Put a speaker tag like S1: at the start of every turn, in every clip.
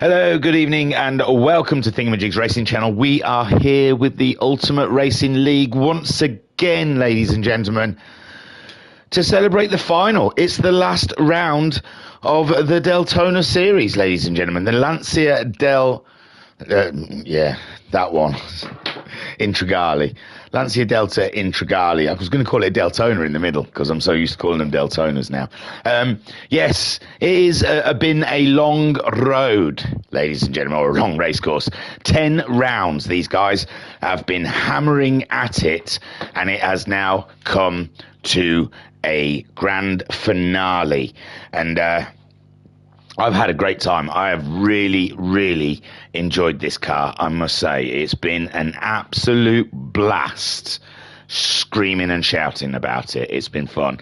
S1: Hello, good evening, and welcome to Thingamajig's Racing Channel. We are here with the Ultimate Racing League once again, ladies and gentlemen, to celebrate the final. It's the last round of the Deltona series, ladies and gentlemen. The Lancia that one. Intrigali. Lancia Delta Intrigali. I was going to call it Deltona in the middle because I'm so used to calling them Deltonas now. Yes, it has been a long road, ladies and gentlemen, or a long race course. 10 rounds these guys have been hammering at it, and it has now come to a grand finale. And I've had a great time. I have really, really enjoyed this car, I must say. It's been an absolute blast screaming and shouting about it. It's been fun.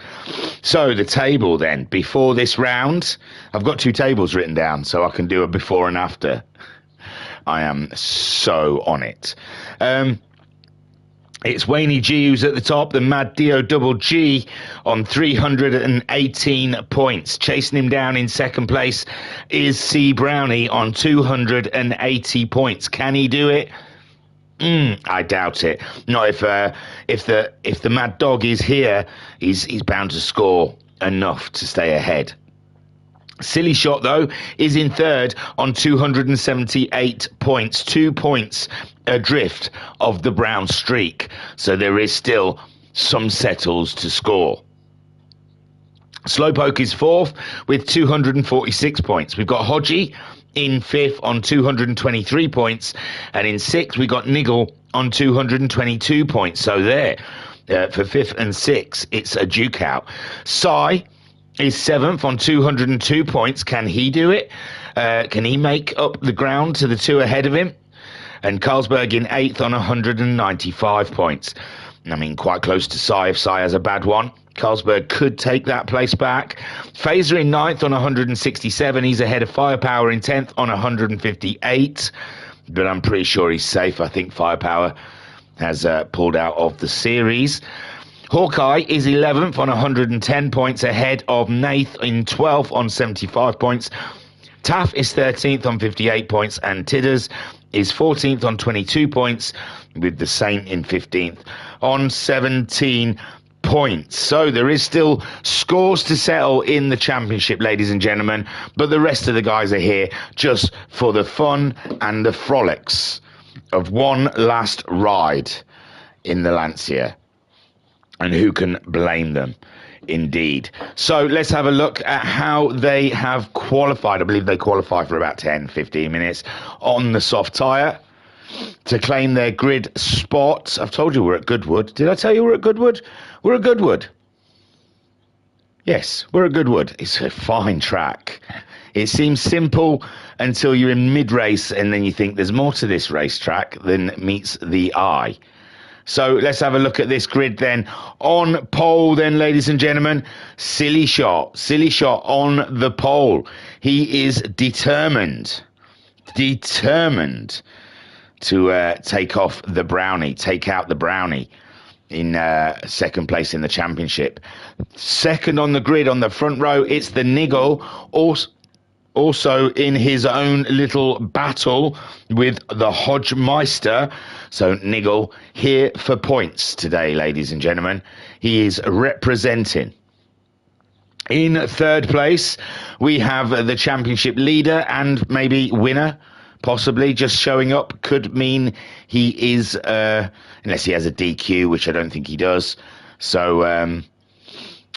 S1: So the table then, before this round, I've got 2 tables written down so I can do a before and after. I am so on it. It's Wayne G who's at the top, the Mad Dio Double G on 318 points. Chasing him down in second place is C Brownie on 280 points. Can he do it? I doubt it. Not if the Mad Dog is here, he's bound to score enough to stay ahead. Silly Shot, though, is in third on 278 points, 2 points adrift of the brown streak. So there is still some settles to score. Slowpoke is fourth with 246 points. We've got Hodgie in fifth on 223 points. And in sixth, we got Niggle on 222 points. So there, for fifth and sixth, it's a duke out. Sai is seventh on 202 points. Can he do it? Can he make up the ground to the 2 ahead of him? And Carlsberg in eighth on 195 points. I mean, quite close to Sai if Sai has a bad one. Carlsberg could take that place back. Phaser in ninth on 167. He's ahead of Firepower in 10th on 158. But I'm pretty sure he's safe. I think Firepower has pulled out of the series. Hawkeye is 11th on 110 points, ahead of Nath in 12th on 75 points. Taff is 13th on 58 points, and Tidders is 14th on 22 points, with the Saint in 15th on 17 points. So there is still scores to settle in the championship, ladies and gentlemen, but the rest of the guys are here just for the fun and the frolics of one last ride in the Lancia. And who can blame them? Indeed. So let's have a look at how they have qualified. I believe they qualify for about 10-15 minutes on the soft tyre to claim their grid spot. I've told you we're at Goodwood. Did I tell you we're at Goodwood? We're at Goodwood. Yes, we're at Goodwood. It's a fine track. It seems simple until you're in mid-race and then you think there's more to this racetrack than meets the eye. So let's have a look at this grid then. On pole then, ladies and gentlemen, Silly Shot. Silly Shot on the pole. He is determined to take off the Brownie, take out the Brownie in second place in the championship. Second on the grid on the front row, it's the Niggle, also in his own little battle with the Hodgemeister. So Niggle here for points today, ladies and gentlemen. He is representing. In third place, we have the championship leader and maybe winner, possibly just showing up. Could mean he is, unless he has a DQ, which I don't think he does. So,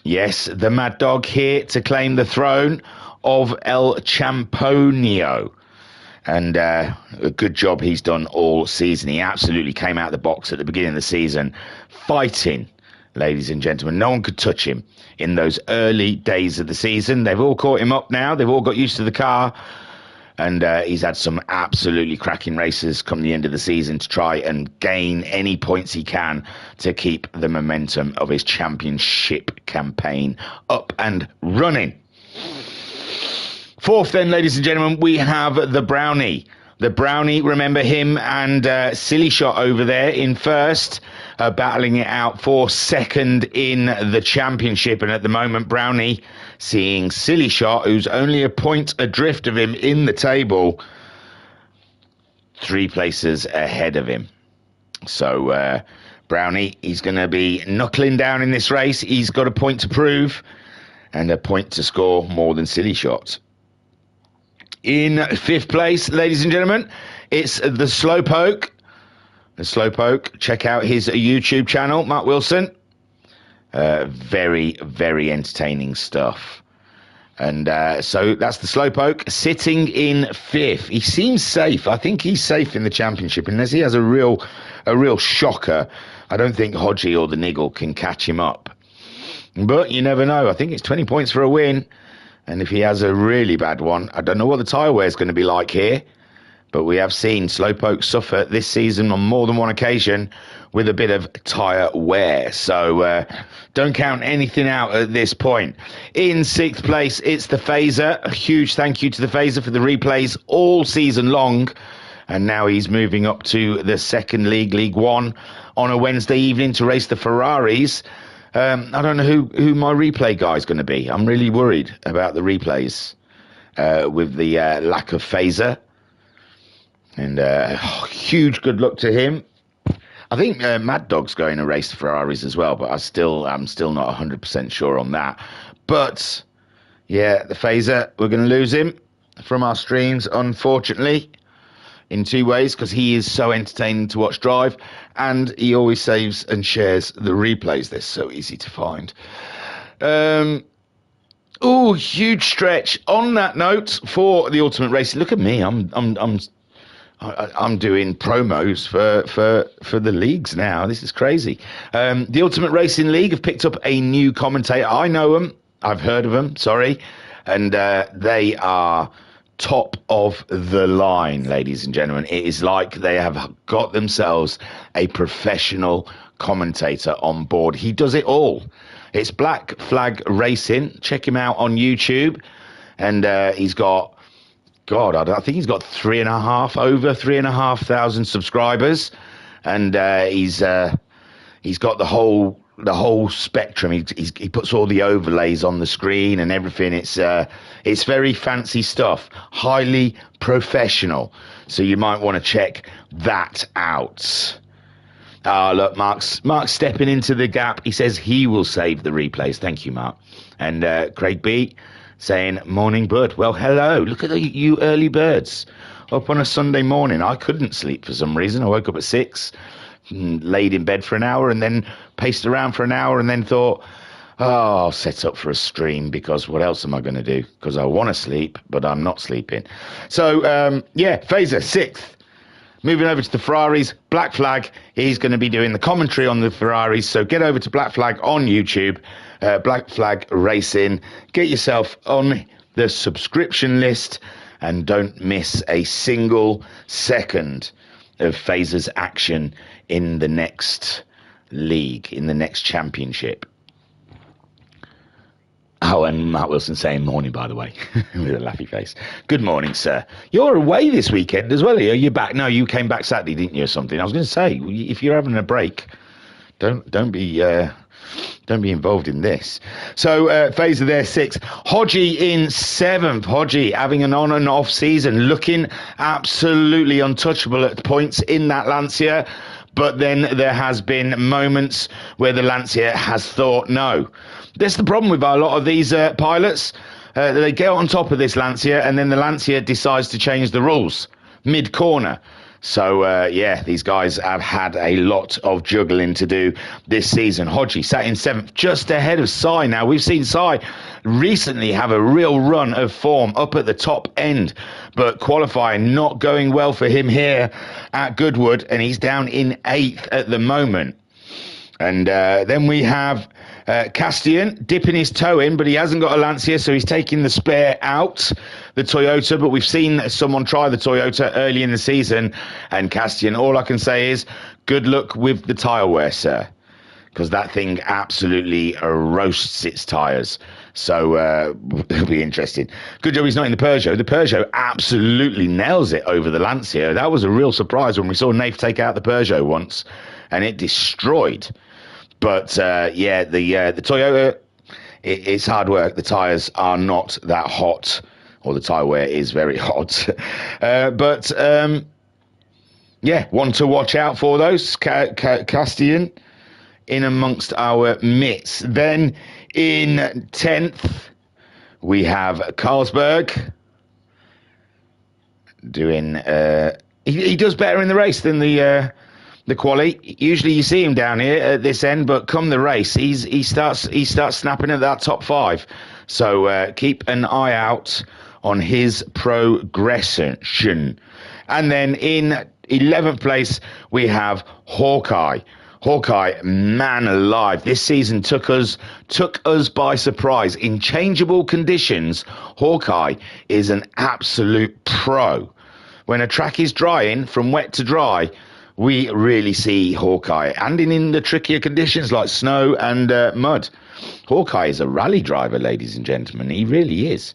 S1: yes, the Mad Dog here to claim the throne of El Champonio. And a good job he's done all season. He absolutely came out of the box at the beginning of the season, fighting, ladies and gentlemen. No one could touch him in those early days of the season. They've all caught him up now. They've all got used to the car. And he's had some absolutely cracking races come the end of the season to try and gain any points he can to keep the momentum of his championship campaign up and running. Fourth then, ladies and gentlemen, we have the Brownie The Brownie, remember him and Silly Shot over there in first, battling it out for second in the championship. And at the moment, Brownie seeing Silly Shot, who's only a point adrift of him in the table, 3 places ahead of him. So Brownie, he's going to be knuckling down in this race. He's got a point to prove and a point to score more than Silly Shot. In 5th place, ladies and gentlemen, it's the Slowpoke. The Slowpoke, check out his YouTube channel, Mark Wilson. Very, very entertaining stuff. And so that's the Slowpoke sitting in 5th. He seems safe. I think he's safe in the championship unless he has a real shocker. I don't think Hodgie or the Niggle can catch him up. But you never know. I think it's 20 points for a win. And if he has a really bad one, I don't know what the tyre wear is going to be like here. But we have seen Slowpoke suffer this season on more than one occasion with a bit of tyre wear. So don't count anything out at this point. In 6th place, it's the Phaser. A huge thank you to the Phaser for the replays all season long. And now he's moving up to the 2nd League, League One, on a Wednesday evening to race the Ferraris. I don't know who my replay guy is going to be. I'm really worried about the replays with the lack of Phaser. And huge good luck to him. I think Mad Dog's going to race the Ferraris as well, but I'm still not 100% sure on that. But yeah, the Phaser, we're going to lose him from our streams, unfortunately, in 2 ways, because he is so entertaining to watch drive, and he always saves and shares the replays. They're so easy to find. Oh, huge stretch. On that note, for the Ultimate Racing, look at me. I'm doing promos for the leagues now. This is crazy. The Ultimate Racing League have picked up a new commentator. I know them. I've heard of them. Sorry. And they are top of the line, ladies and gentlemen. It is like they have got themselves a professional commentator on board. He does it all. It's Black Flag Racing. Check him out on YouTube. And he's got, God, I think he's got over 3,500 subscribers. And he's got the whole spectrum. He puts all the overlays on the screen and everything. It's very fancy stuff, highly professional. So you might want to check that out. Look, Mark's stepping into the gap. He says he will save the replays. Thank you, Mark. And Craig B saying, morning bud. Well, hello. Look at you early birds up on a Sunday morning. I couldn't sleep for some reason. I woke up at 6, laid in bed for an hour, and then paced around for an hour, and then thought, I'll set up for a stream, because what else am I going to do? Because I want to sleep, but I'm not sleeping. So, Phaser, 6th. Moving over to the Ferraris, Black Flag. He's going to be doing the commentary on the Ferraris. So get over to Black Flag on YouTube, Black Flag Racing. Get yourself on the subscription list and don't miss a single second of Phaser's action in the next league, in the next championship. Oh, and Mark Wilson saying morning, by the way, with a laughy face. Good morning, sir. You're away this weekend as well, are you? You're back? No, you came back Saturday, didn't you, or something? I was going to say, if you're having a break, don't be involved in this. So, Phaser there, 6th. Hodgie in 7th. Hodgie having an on and off season, looking absolutely untouchable at points in that Lancia. But then there has been moments where the Lancia has thought, no. That's the problem with a lot of these pilots. They get on top of this Lancia, and then the Lancia decides to change the rules mid-corner. So, these guys have had a lot of juggling to do this season. Hodgie sat in 7th, just ahead of Sai. Now, we've seen Sai recently have a real run of form up at the top end, but qualifying not going well for him here at Goodwood, and he's down in 8th at the moment. And then we have Castian dipping his toe in, but he hasn't got a Lancia, so he's taking the spare out, the Toyota. But we've seen someone try the Toyota early in the season, and Castian, all I can say is good luck with the tyre wear, sir. because that thing absolutely roasts its tyres. So it'll be interesting. Good job he's not in the Peugeot. The Peugeot absolutely nails it over the Lancia. That was a real surprise when we saw Nath take out the Peugeot once, and it destroyed. But yeah, the Toyota, it's hard work. The tyres are not that hot, or the tyre wear is very hot. But yeah, one to watch out for those. Castillon in amongst our midst. Then in 10th, we have Carlsberg doing... he does better in the race than the quali. Usually you see him down here at this end, but come the race, he starts snapping at that top 5. So keep an eye out on his progression. And then in 11th place, we have Hawkeye. Hawkeye, man alive, this season took us by surprise. In changeable conditions, Hawkeye is an absolute pro. When a track is drying from wet to dry, we really see Hawkeye. And in the trickier conditions like snow and mud. Hawkeye is a rally driver, ladies and gentlemen. He really is.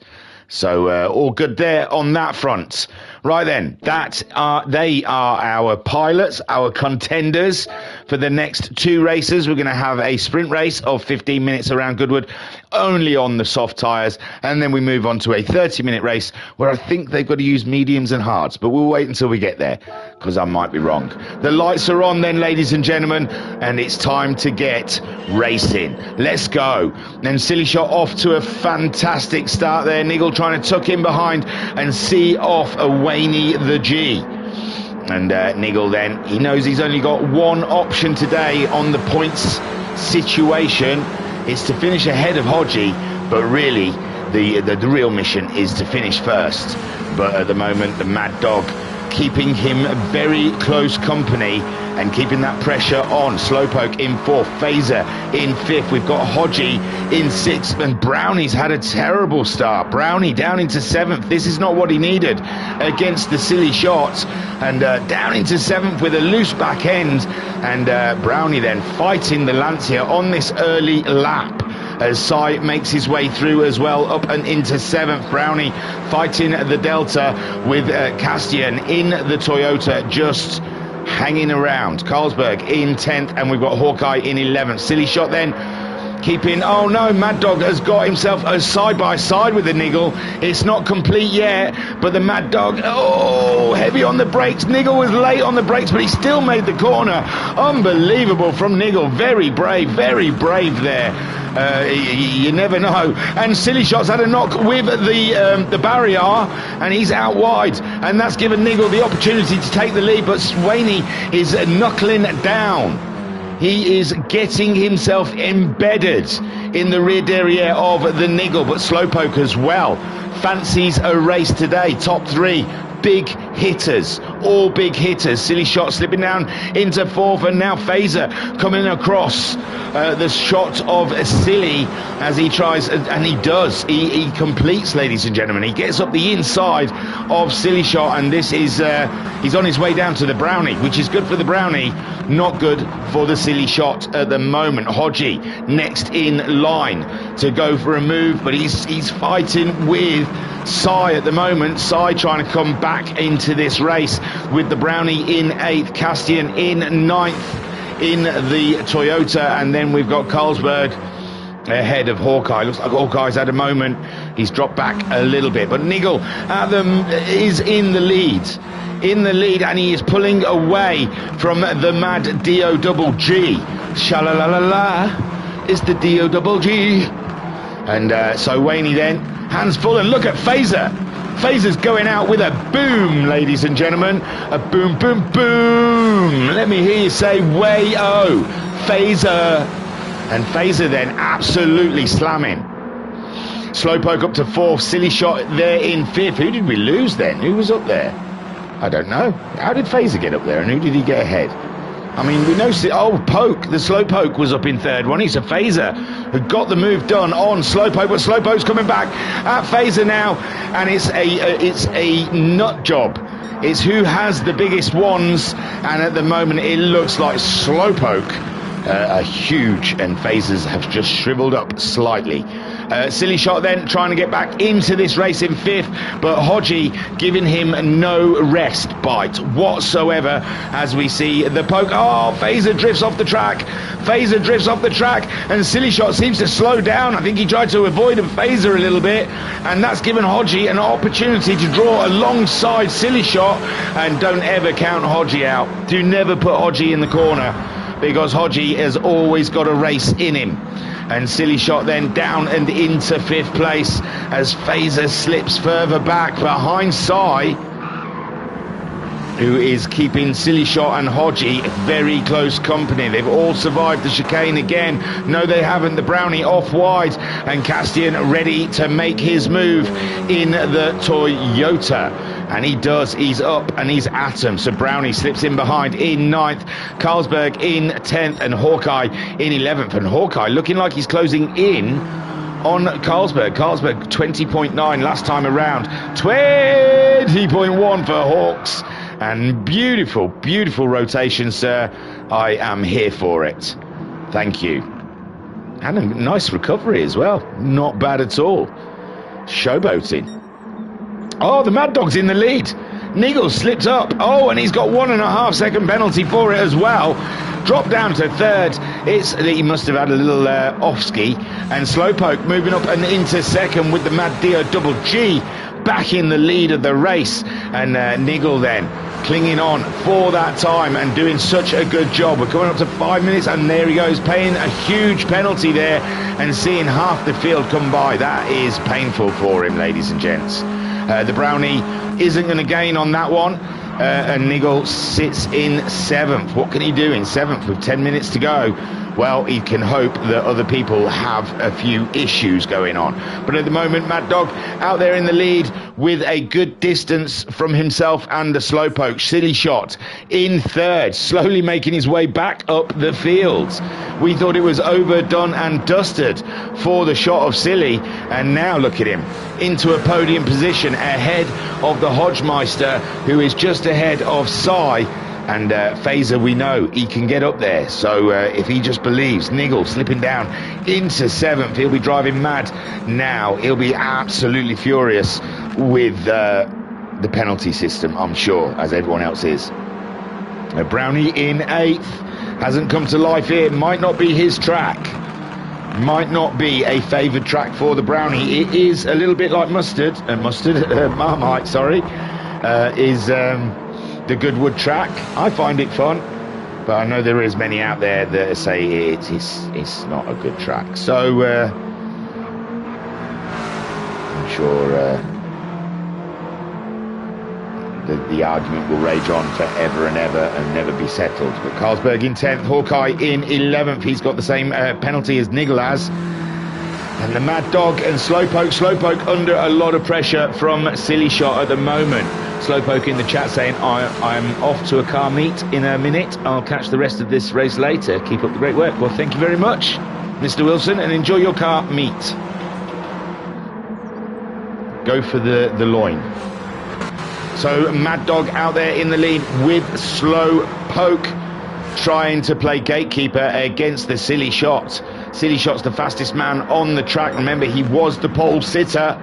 S1: So all good there on that front. Right then, they are our pilots, our contenders for the next 2 races. We're going to have a sprint race of 15 minutes around Goodwood, only on the soft tyres, and then we move on to a 30-minute race where I think they've got to use mediums and hards, but we'll wait until we get there, because I might be wrong. The lights are on then, ladies and gentlemen, and it's time to get racing. Let's go. And Silly Shot off to a fantastic start there. Niggle trying to tuck in behind and see off Wayne the G. And Niggle then, he knows he's only got one option today on the points situation. It's to finish ahead of Hodgie, but really the real mission is to finish first. But at the moment, the Mad Dog keeping him very close company and keeping that pressure on. Slowpoke in 4th, Phaser in 5th. We've got Hodgie in 6th, and Brownie's had a terrible start. Brownie down into 7th. This is not what he needed against the Silly Shots. And down into 7th with a loose back end. And Brownie then fighting the Lancia on this early lap, as Sai makes his way through as well, up and into 7th. Brownie fighting the Delta with Castillon in the Toyota, just hanging around. Carlsberg in 10th, and we've got Hawkeye in 11th. Silly Shot then keeping... Oh no, Mad Dog has got himself a side-by-side with the Niggle. It's not complete yet, but the Mad Dog, oh, heavy on the brakes. Niggle was late on the brakes, but he still made the corner. Unbelievable from Niggle. Very brave there. You never know. And Silly Shot's had a knock with the barrier, and he's out wide, and that's given Niggle the opportunity to take the lead, but Swaney is knuckling down. He is getting himself embedded in the rear derriere of the Niggle, but Slowpoke as well fancies a race today. Top 3 big hitters, all big hitters. Silly Shot slipping down into 4th, and now Phaser coming across the shot of Silly as he tries, and he does. He completes, ladies and gentlemen. He gets up the inside of Silly Shot, and this is he's on his way down to the Brownie, which is good for the Brownie, not good for the Silly Shot at the moment. Hodgie next in line to go for a move, but he's fighting with Sai at the moment. Sai trying to come back into this race with the Brownie in 8th, Castillon in 9th in the Toyota, and then we've got Carlsberg ahead of Hawkeye. Looks like Hawkeye's had a moment. He's dropped back a little bit, but Niggle is in the lead, and he is pulling away from the Mad D-O-double-G. Sha-la-la-la-la is the D-O-double-G. And so Wayne then, hands full, and look at Phaser. Phaser's going out with a boom, ladies and gentlemen. A boom, boom, boom. Let me hear you say, way-oh, Phaser. And Phaser then absolutely slamming. Slowpoke up to 4th, Silly Shot there in 5th. Who did we lose then? Who was up there? I don't know. How did Phaser get up there, and who did he get ahead? I mean, we know... Poke, the Slowpoke was up in 3rd one. He's a Phaser who got the move done on Slowpoke, but Slowpoke's coming back at Phaser now, and it's a nut job. It's who has the biggest ones, and at the moment it looks like Slowpoke a huge, and Phasers have just shriveled up slightly. Silly Shot then trying to get back into this race in 5th, but Hodgie giving him no rest bite whatsoever as we see the poke. Oh, Phaser drifts off the track. Phaser drifts off the track, and Silly Shot seems to slow down. I think he tried to avoid a Phaser a little bit, and that's given Hodgie an opportunity to draw alongside Silly Shot. And don't ever count Hodgie out. Do never put Hodgie in the corner, because Hodgie has always got a race in him. And Silly Shot then down and into 5th place as Phaser slips further back behind Sai, who is keeping Silly Shot and Hodgie very close company. They've all survived the chicane again. No, they haven't. The Brownie off wide, and Castian ready to make his move in the Toyota. And he does. He's up and he's at him. So Brownie slips in behind in 9th, Carlsberg in 10th, and Hawkeye in 11th. And Hawkeye looking like he's closing in on Carlsberg. Carlsberg 20.9 last time around, 20.1 for Hawks. And beautiful, beautiful rotation, sir. I am here for it. Thank you. And a nice recovery as well. Not bad at all. Showboating. Oh, the Mad Dog's in the lead. Nigel slipped up. Oh, and he's got 1.5 second penalty for it as well. Dropped down to 3rd. He must have had a little off-ski. And Slowpoke moving up and into 2nd with the Mad Dio Double G back in the lead of the race. And Nigel then clinging on for that time and doing such a good job. We're coming up to 5 minutes, and there he goes, paying a huge penalty there and seeing half the field come by. That is painful for him, ladies and gents. The Brownie isn't going to gain on that one, and Nigel sits in 7th. What can he do in 7th with 10 minutes to go? Well, he can hope that other people have a few issues going on. But at the moment, Mad Dog out there in the lead with a good distance from himself and the Slowpoke. Silly Shot in 3rd, slowly making his way back up the field. We thought it was overdone and dusted for the Shot of Silly, and now look at him into a podium position ahead of the Hodgemeister, who is just ahead of Sai. And Phaser, we know he can get up there. So if he just believes, Nigel slipping down into 7th. He'll be driving mad now. He'll be absolutely furious with the penalty system, I'm sure, as everyone else is. Brownie in 8th. Hasn't come to life here. Might not be his track. Might not be a favoured track for the Brownie. It is a little bit like Marmite, sorry, is... the Goodwood track. I find it fun, but I know there is many out there that say it's not a good track. So I'm sure the argument will rage on forever and ever and never be settled. But Carlsberg in 10th, Hawkeye in 11th. He's got the same penalty as Nigel has. And the Mad Dog and Slowpoke under a lot of pressure from Silly Shot at the moment. Slowpoke in the chat saying, I'm off to a car meet in a minute. I'll catch the rest of this race later. Keep up the great work. Well, thank you very much, Mr. Wilson, and enjoy your car meet. Go for the loin. So Mad Dog out there in the lead with Slowpoke trying to play gatekeeper against the Silly Shot. Silly Shot's the fastest man on the track. Remember, he was the pole sitter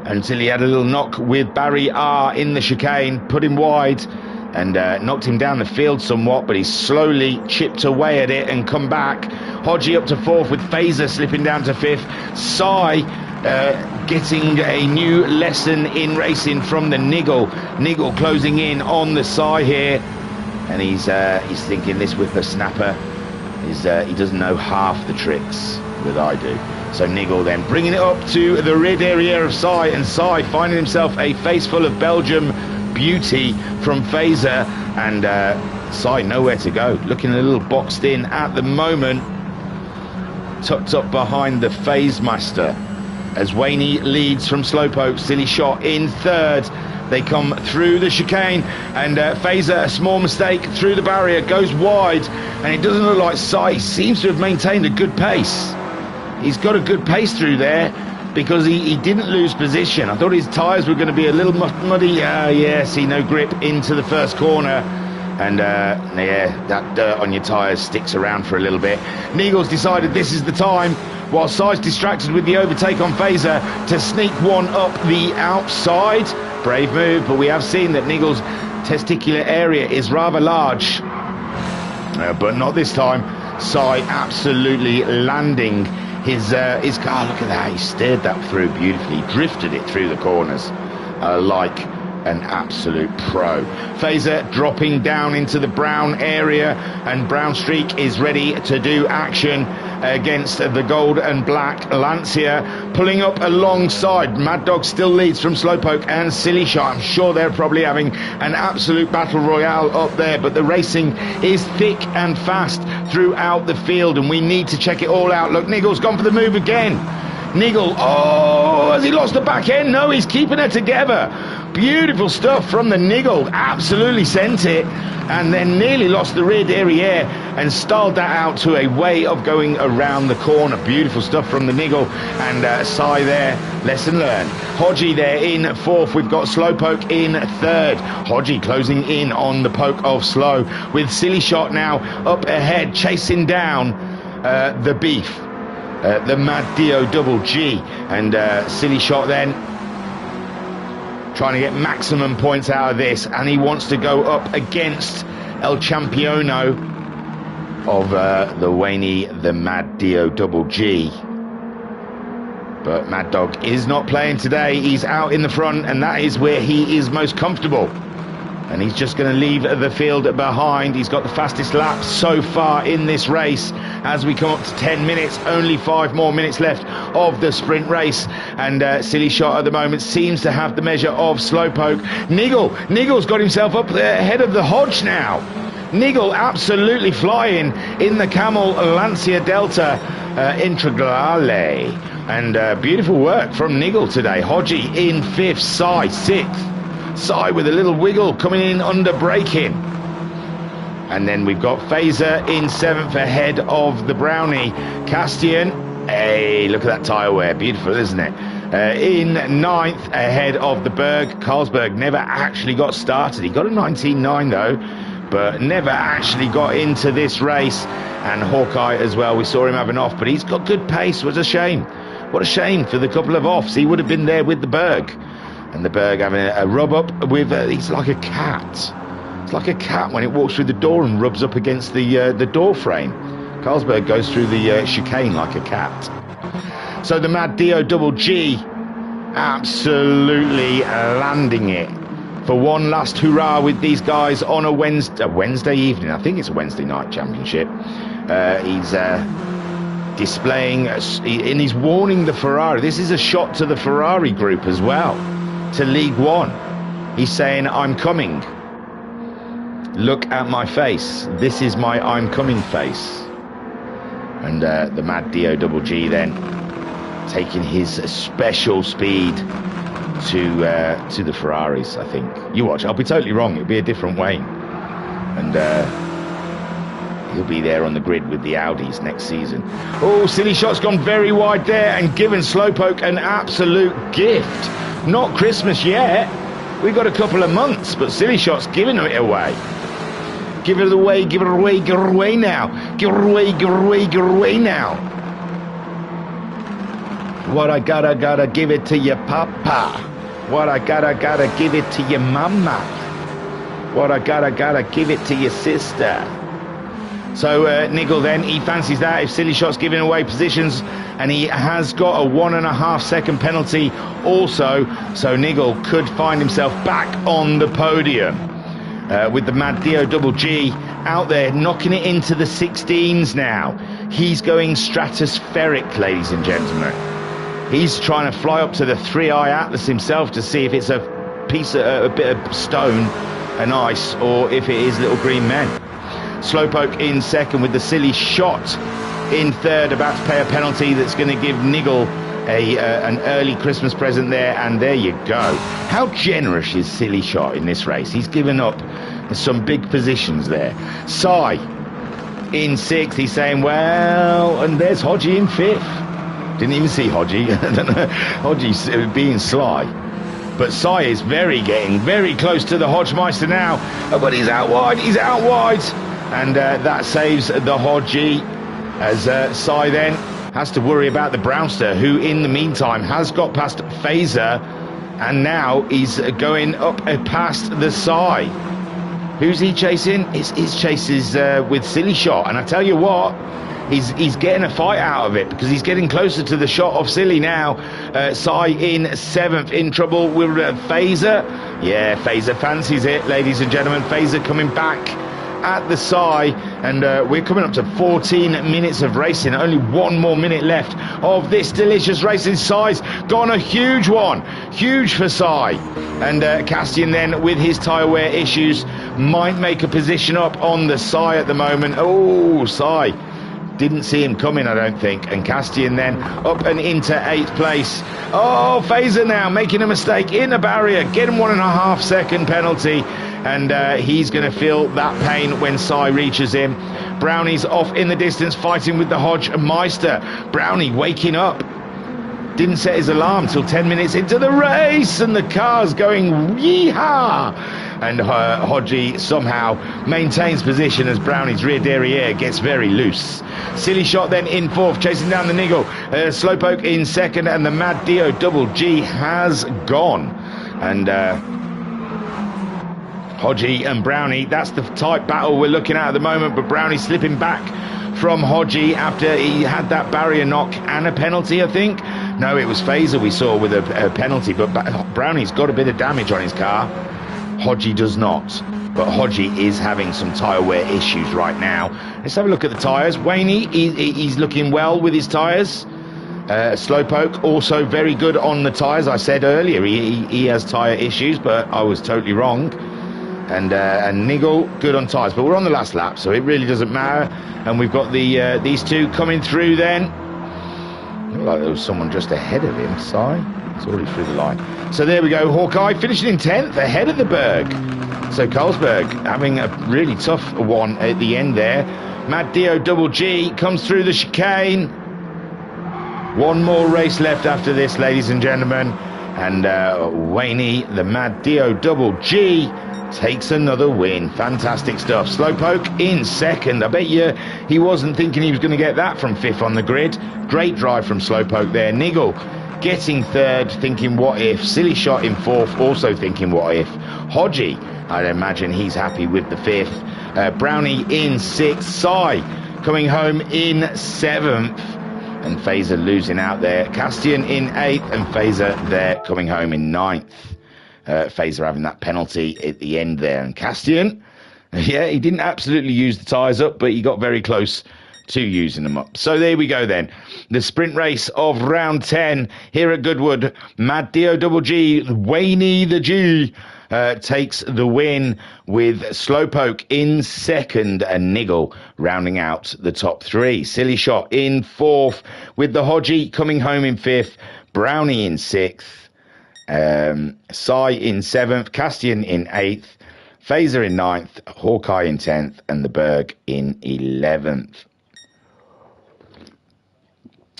S1: until he had a little knock with Barry R in the chicane, put him wide and knocked him down the field somewhat, but he's slowly chipped away at it and come back. Hodgie up to 4th with Phaser slipping down to 5th. Sai getting a new lesson in racing from the Nigel. Nigel closing in on the Sai here, and he's thinking this whippersnapper is he doesn't know half the tricks that I do. So Nigel then bringing it up to the rear area of Sai, and Sai finding himself a face full of Belgium beauty from Phaser, and Sai nowhere to go, looking a little boxed in at the moment, tucked up behind the Phase Master as Waney leads from Slowpoke. Silly Shot in 3rd. They come through the chicane, and Phaser, a small mistake through the barrier, goes wide, and it doesn't look like Sai seems to have maintained a good pace. He's got a good pace through there because he didn't lose position. I thought his tyres were going to be a little muddy. Yeah, see, no grip into the first corner. And yeah, that dirt on your tyres sticks around for a little bit. Nigel's decided this is the time, while Sai's distracted with the overtake on Phaser, to sneak one up the outside. Brave move, but we have seen that Nigel's testicular area is rather large. But not this time. Sai absolutely landing his car. Look at that, he steered that through beautifully, drifted it through the corners like an absolute pro. Phaser dropping down into the brown area, and Brown Streak is ready to do action against the gold and black Lancia, pulling up alongside. Mad Dog still leads from Slowpoke and Silly Shot. I'm sure they're probably having an absolute battle royale up there, but the racing is thick and fast throughout the field, and we need to check it all out. Look, Nigel's gone for the move again. Nigel, oh, has he lost the back end? No, he's keeping it together. Beautiful stuff from the Nigel, absolutely sent it, and then nearly lost the rear derriere and styled that out to a way of going around the corner. Beautiful stuff from the Nigel, and Sai there, lesson learned. Hodgie there in fourth, we've got Slowpoke in third. Hodgie closing in on the poke of Slow, with Silly Shot now up ahead, chasing down the Beef. The Mad Dio Double G, and Silly Shot then trying to get maximum points out of this, and he wants to go up against El Championo of the Waney, the Mad Dio Double G. But Mad Dog is not playing today. He's out in the front, and that is where he is most comfortable. And he's just going to leave the field behind. He's got the fastest lap so far in this race. As we come up to 10 minutes, only 5 more minutes left of the sprint race. And Silly Shot at the moment seems to have the measure of Slowpoke. Nigel's got himself up there ahead of the Hodge now. Nigel absolutely flying in the Camel Lancia Delta Integrale. And beautiful work from Nigel today. Hodgie in 5th, Sai 6th. Sai with a little wiggle coming in under braking. And then we've got Phaser in 7th ahead of the Brownie. Castian, hey, look at that tyre wear, beautiful, isn't it? In 9th ahead of the Berg. Carlsberg never actually got started. He got a 19.9 though, but never actually got into this race. And Hawkeye as well, we saw him have an off, but he's got good pace. What a shame. What a shame for the couple of offs. He would have been there with the Berg. And the Berg having a rub up with, he's like a cat. It's like a cat when it walks through the door and rubs up against the door frame. Carlsberg goes through the chicane like a cat. So the Mad Dio Double G absolutely landing it for one last hurrah with these guys on a Wednesday evening. I think it's a Wednesday night championship. He's displaying, and he's warning the Ferrari. This is a shot to the Ferrari group as well, to League One. He's saying, I'm coming. Look at my face. This is my I'm coming face. And the Mad Dio Double G then taking his special speed to the Ferraris, I think. You watch, I'll be totally wrong. It'll be a different Wayne. And he'll be there on the grid with the Audis next season. Oh, Silly Shot's gone very wide there and given Slowpoke an absolute gift. Not Christmas yet. We've got a couple of months, but Silly Shot's giving it away. Give it away, give it away, give it away now. Give it away, give it away, give it away now. What I gotta give it to your papa. What I gotta give it to your mama. What I gotta give it to your sister. So Nigel then, he fancies that if Silly Shot's giving away positions, and he has got a 1.5 second penalty also, so Nigel could find himself back on the podium with the Mad Dio Double G out there knocking it into the 16s now. He's going stratospheric, ladies and gentlemen. He's trying to fly up to the 3i Atlas himself to see if it's a bit of stone and ice, or if it is little green men. Slowpoke in second with the Silly Shot in third, about to pay a penalty that's going to give Nigel an early Christmas present there, and there you go. How generous is Silly Shot in this race? He's given up some big positions there. Sai in sixth, he's saying, well, and there's Hodgie in fifth. Didn't even see Hodgie. Hodgie's being sly. but Sai is getting very close to the Hodgemeister now, but he's out wide, and that saves the Hodgie, as Sai then has to worry about the Brownster, who in the meantime has got past Phaser, and now he's going up past the Sai. Who's he chasing? His chase is with Silly Shot, and I tell you what, he's getting a fight out of it, because he's getting closer to the shot of Silly now. Sai in 7th, in trouble with Phaser. Yeah, Phaser fancies it, ladies and gentlemen. Phaser coming back at the Sai, and we're coming up to 14 minutes of racing. Only 1 more minute left of this delicious racing. Sai's gone a huge one, huge for Sai, and Castian then with his tyre wear issues might make a position up on the Sai at the moment. Oh, Sai didn't see him coming, I don't think, and Castian then up and into 8th place. Oh, Phaser now making a mistake in the barrier, getting 1.5 second penalty, and he's going to feel that pain when Sai reaches him. Brownie's off in the distance fighting with the Hodgemeister. Brownie waking up, didn't set his alarm till 10 minutes into the race, and the car's going yeehaw, and Hodgie somehow maintains position as Brownie's rear derriere gets very loose. Silly Shot then in 4th, chasing down the Niggle. Slowpoke in 2nd, and the Mad Dio Double G has gone, and Hodgie and Brownie, that's the type battle we're looking at the moment, but Brownie slipping back from Hodgie after he had that barrier knock and a penalty, I think. No, it was Phaser we saw with a penalty, but Brownie's got a bit of damage on his car. Hodgie does not, but Hodgie is having some tyre wear issues right now. Let's have a look at the tyres. Wayne, he's looking well with his tyres. Slowpoke also very good on the tyres. I said earlier he has tyre issues, but I was totally wrong. And Niggle good on tyres, but we're on the last lap, so it really doesn't matter. And we've got these two coming through then. Looked like there was someone just ahead of him. Sai, it's already through the line. So there we go, Hawkeye finishing in 10th, ahead of the Berg. So Carlsberg having a really tough one at the end there. Mad Dio Double G comes through the chicane. 1 more race left after this, ladies and gentlemen. And Wayne, the Mad Dio Double G, takes another win. Fantastic stuff. Slowpoke in 2nd. I bet you he wasn't thinking he was going to get that from 5th on the grid. Great drive from Slowpoke there. Niggle getting 3rd, thinking what if. Silly Shot in 4th, also thinking what if. Hodgie, I'd imagine he's happy with the 5th. Brownie in 6th. Sai coming home in 7th. And Phaser losing out there. Castian in 8th, and Phaser there coming home in 9th. Phaser having that penalty at the end there. And Castian, yeah, he didn't absolutely use the tyres up, but he got very close to using them up. So there we go then. The sprint race of round 10 here at Goodwood. Mad Dio Double G, Wayne the G, takes the win with Slowpoke in 2nd and Niggle rounding out the top 3. Silly Shot in 4th with the Hodgie coming home in 5th. Brownie in 6th. Sai in 7th, Castian in 8th, Phaser in 9th, Hawkeye in 10th, and the Berg in 11th.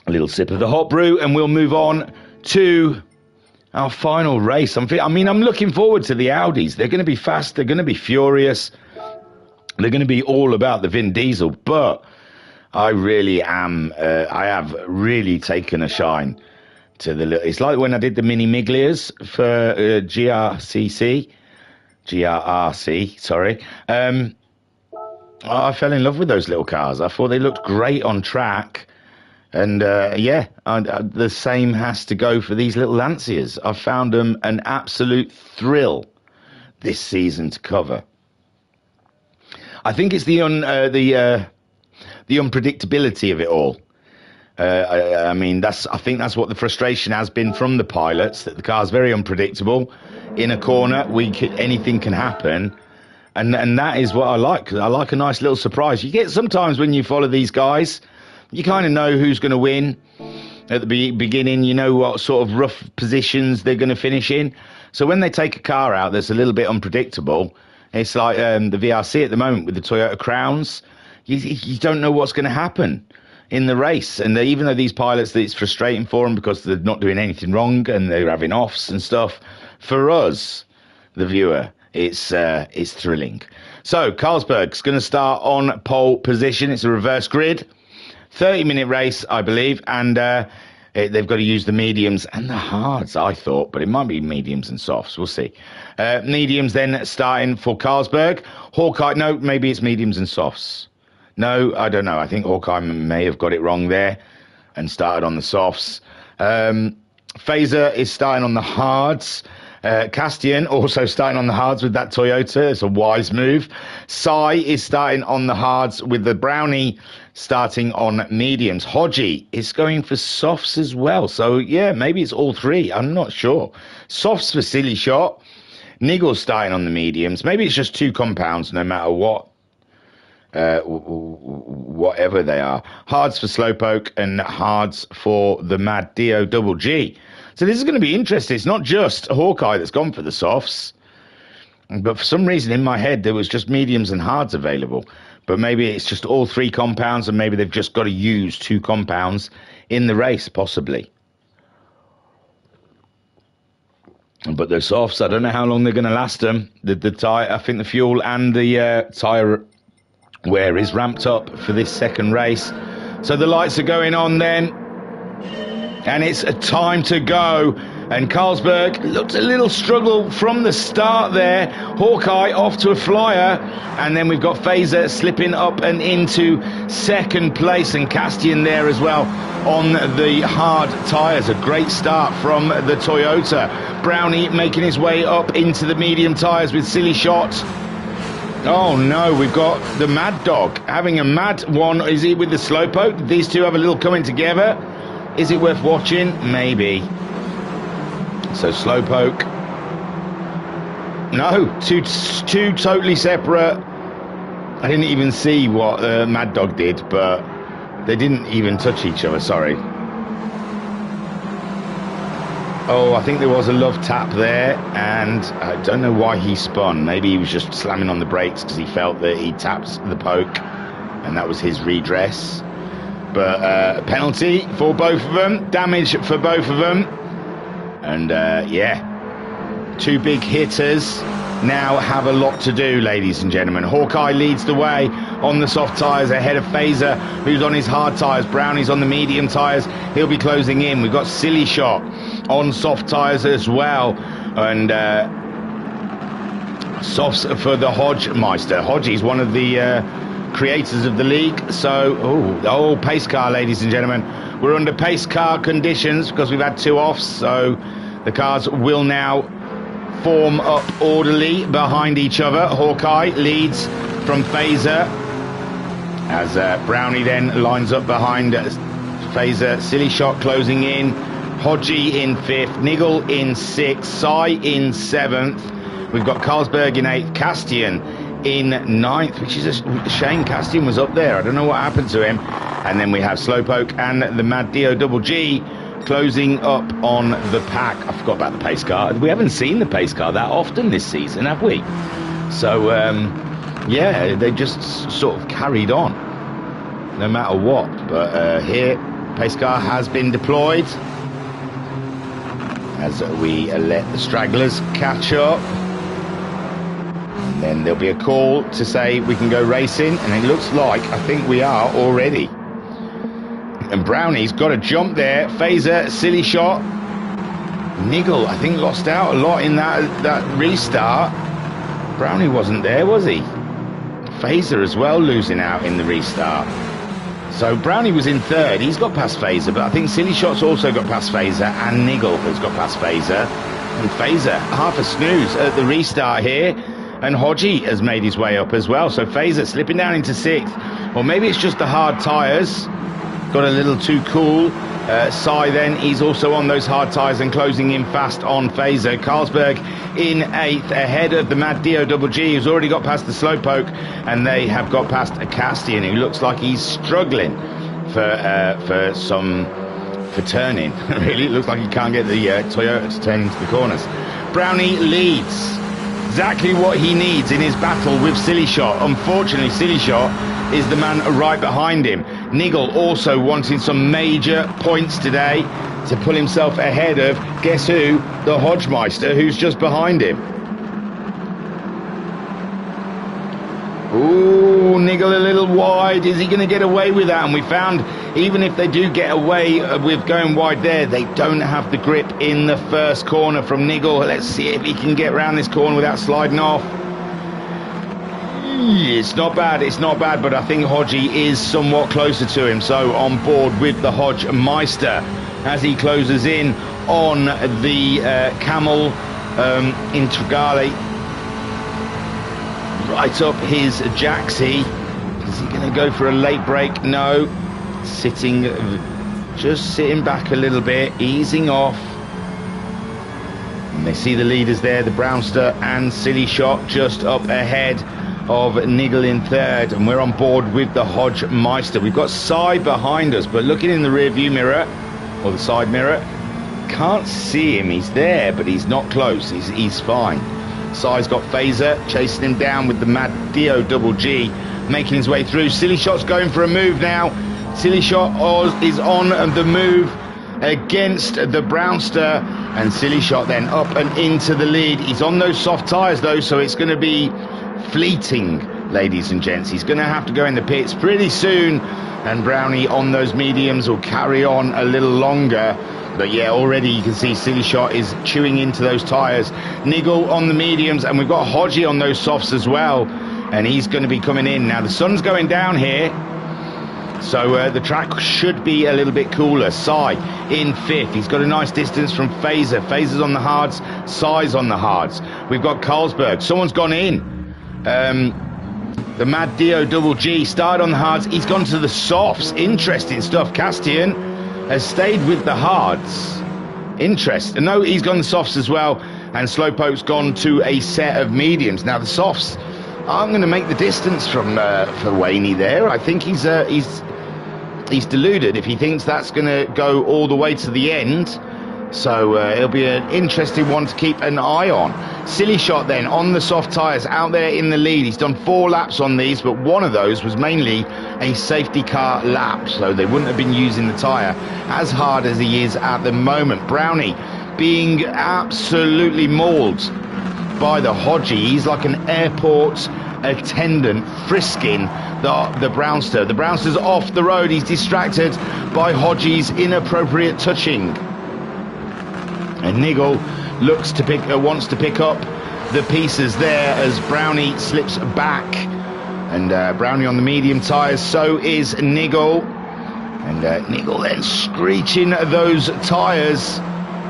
S1: A little sip of the hot brew, and we'll move on to our final race. I'm looking forward to the Audis. They're going to be fast, they're going to be furious, they're going to be all about the Vin Diesel, but I really am, I have really taken a shine to the little. It's like when I did the mini Miglias for GRC, sorry. I fell in love with those little cars. I thought they looked great on track, and the same has to go for these little Lancias. I found them an absolute thrill this season to cover. I think it's the unpredictability of it all. I think that's what the frustration has been from the pilots, that the car's very unpredictable. In a corner, anything can happen, and that is what I like. 'Cause I like a nice little surprise. You get sometimes when you follow these guys, you kind of know who's going to win at the beginning. You know what sort of rough positions they're going to finish in. So when they take a car out that's a little bit unpredictable, it's like the VRC at the moment with the Toyota Crowns. You don't know what's going to happen. in the race. And even though these pilots, it's frustrating for them because they're not doing anything wrong and they're having offs and stuff, for us, the viewer, it's thrilling. So Carlsberg's going to start on pole position. It's a reverse grid, 30-minute race, I believe, and they've got to use the mediums and the hards, I thought, but it might be mediums and softs. We'll see. Mediums then starting for Carlsberg. Hawkeye, no, maybe it's mediums and softs. No, I don't know. I think Hawkeye may have got it wrong there and started on the softs. Phaser is starting on the hards. Castian also starting on the hards with that Toyota. It's a wise move. Sai is starting on the hards with the Brownie starting on mediums. Hodgie is going for softs as well. So, yeah, maybe it's all three. I'm not sure. Softs for Silly Shot. Niggle's starting on the mediums. Maybe it's just two compounds no matter what. Whatever they are. Hards for Slowpoke and hards for the Mad Dio Double G. So this is going to be interesting. It's not just Hawkeye that's gone for the softs, but for some reason in my head there was just mediums and hards available. But maybe it's just all three compounds, and maybe they've just got to use two compounds in the race, possibly. But the softs, I don't know how long they're going to last them. The tire, I think the fuel and the tire wear is ramped up for this second race. So the lights are going on then. And it's a time to go. And Carlsberg looked a little struggle from the start there. Hawkeye off to a flyer. And then we've got Phaser slipping up and into second place. And Castian there as well on the hard tyres. A great start from the Toyota. Brownie making his way up into the medium tyres with Silly Shot. Oh no, we've got the Mad Dog having a mad one. Is he with the Slowpoke? These two have a little coming together. Is it worth watching? Maybe. So Slowpoke. No, two totally separate. I didn't even see what Mad Dog did, but they didn't even touch each other, sorry. Oh, I think there was a love tap there, and I don't know why he spun. Maybe he was just slamming on the brakes because he felt that he tapped the poke, and that was his redress. But penalty for both of them, damage for both of them, and yeah, two big hitters now have a lot to do, ladies and gentlemen. Hawkeye leads the way on the soft tyres ahead of Phaser, who's on his hard tyres. Brownie's on the medium tyres. He'll be closing in. We've got Silly Shot on soft tyres as well, and softs for the Hodgemeister. Hodgie's one of the creators of the league. So, oh, pace car, ladies and gentlemen. We're under pace car conditions because we've had two offs, so the cars will now form up orderly behind each other. Hawkeye leads from Phaser as Brownie then lines up behind Phaser. Silly Shot closing in. Hodgie in 5th, Niggle in 6th, Sai in 7th. We've got Carlsberg in 8th, Castian in 9th, which is a shame. Castian was up there. I don't know what happened to him. And then we have Slowpoke and the Mad Dio Double G closing up on the pack. I forgot about the pace car. We haven't seen the pace car that often this season, have we? So, yeah, they just sort of carried on, no matter what. But here, pace car has been deployed as we let the stragglers catch up. And then there'll be a call to say we can go racing, and it looks like I think we are already. And Brownie's got a jump there. Phaser, Silly Shot. Niggle, I think, lost out a lot in that restart. Brownie wasn't there, was he? Phaser as well losing out in the restart. So Brownie was in 3rd. He's got past Phaser, but I think Silly Shot's also got past Phaser, and Niggle has got past Phaser. And Phaser, half a snooze at the restart here. And Hodgie has made his way up as well. So Phaser slipping down into 6th. Or maybe it's just the hard tyres. Got a little too cool. Sai then, he's also on those hard tyres and closing in fast on Phaser. Carlsberg in 8th ahead of the Mad Dio Double G, who's already got past the Slowpoke, and they have got past a Castian, who looks like he's struggling for turning. Really, it looks like he can't get the Toyota to turn into the corners. Brownie leads. Exactly what he needs in his battle with Silly Shot. Unfortunately, Silly Shot is the man right behind him. Nigel also wanting some major points today to pull himself ahead of, guess who? The Hodgemeister, who's just behind him. Ooh, Nigel a little wide. Is he going to get away with that? And we found, even if they do get away with going wide there, they don't have the grip in the first corner from Nigel. Let's see if he can get around this corner without sliding off. It's not bad, but I think Hodgie is somewhat closer to him, so on board with the Hodgemeister as he closes in on the Camel Integrale. Right up his Jaxie. Is he going to go for a late break? No. Just sitting back a little bit, easing off. And they see the leaders there, the Brownster and Silly Shot just up ahead of Nigel in third, and we're on board with the Hodgemeister. We've got Sai behind us, but looking in the rear view mirror, or the side mirror, can't see him. He's there, but he's not close. He's fine. Sai's got Phaser chasing him down with the Mad Dio Double G, making his way through. Silly Shot's going for a move now. Silly Shot is on the move against the Brownster, and Silly Shot then up and into the lead. He's on those soft tyres though, so it's going to be fleeting, ladies and gents. He's going to have to go in the pits pretty soon, and Brownie on those mediums will carry on a little longer. But yeah, already you can see Silly Shot is chewing into those tyres. Nigel on the mediums, and we've got Hodgie on those softs as well, and he's going to be coming in. Now the sun's going down here, so the track should be a little bit cooler. Sai in fifth. He's got a nice distance from Phaser. Phaser's on the hards, Sai's on the hards. We've got Carlsberg. Someone's gone in. The Mad Dio Double G started on the hards. He's gone to the softs. Interesting stuff. Castian has stayed with the hards. Interesting. No, he's gone the softs as well. And Slowpoke's gone to a set of mediums. Now the softs aren't going to make the distance from for Waney there. I think he's deluded if he thinks that's going to go all the way to the end. So it'll be an interesting one to keep an eye on. Silly Shot then on the soft tyres, out there in the lead. He's done 4 laps on these, but one of those was mainly a safety car lap, so they wouldn't have been using the tyre as hard as he is at the moment. Brownie being absolutely mauled by the Hodgie. He's like an airport attendant frisking the Brownster. The Brownster's off the road. He's distracted by Hodgie's inappropriate touching. And Nigel wants to pick up the pieces there as Brownie slips back. And Brownie on the medium tyres, so is Nigel. And Nigel then screeching those tyres,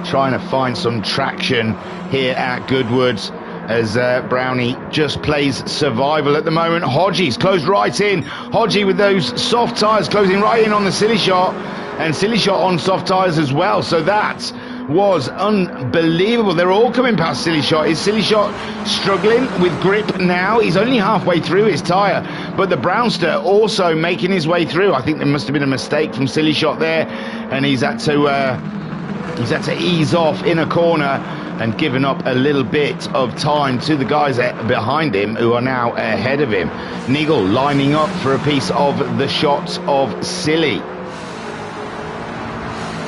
S1: trying to find some traction here at Goodwood as Brownie just plays survival at the moment. Hodgie's closed right in. Hodgie with those soft tyres closing right in on the Silly Shot, and Silly Shot on soft tyres as well. So that was unbelievable. They're all coming past Silly Shot. Is Silly Shot struggling with grip now? He's only halfway through his tyre, but the Brownster also making his way through. I think there must have been a mistake from Silly Shot there, and he's had to ease off in a corner and given up a little bit of time to the guys behind him who are now ahead of him. Nigel lining up for a piece of the shot of Silly,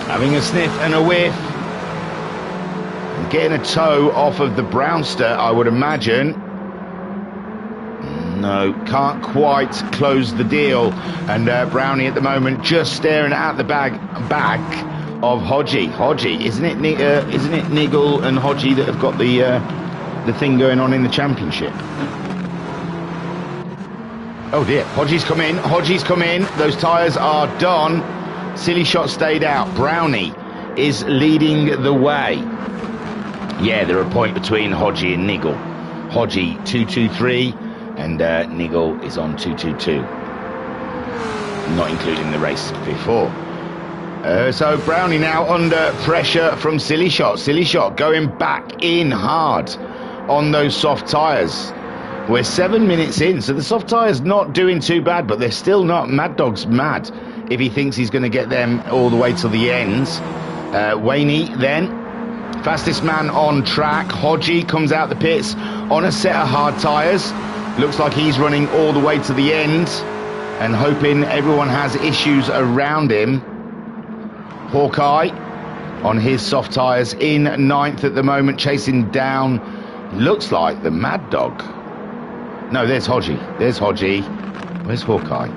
S1: having a sniff and a whiff. Getting a toe off of the Brownster, I would imagine. No, can't quite close the deal. And Brownie at the moment just staring at the back of Hodgie. Hodgie, isn't it Nigel and Hodgie that have got the thing going on in the championship? Oh dear, Hodgie's come in. Hodgie's come in. Those tyres are done. Silly Shot stayed out. Brownie is leading the way. Yeah, they're a point between Hodgie and Nigel. Hodgie 223 and Nigel is on 222, not including the race before. So Brownie now under pressure from Silly Shot. Silly Shot going back in hard on those soft tyres. We're 7 minutes in, so the soft tyres not doing too bad, but they're still not. Mad Dog's mad if he thinks he's going to get them all the way till the end. Waney then, fastest man on track. Hodgie comes out the pits on a set of hard tyres. Looks like he's running all the way to the end. and hoping everyone has issues around him. Hawkeye on his soft tyres in 9th at the moment, chasing down, looks like the Mad Dog. No, there's Hodgie. There's Hodgie. Where's Hawkeye?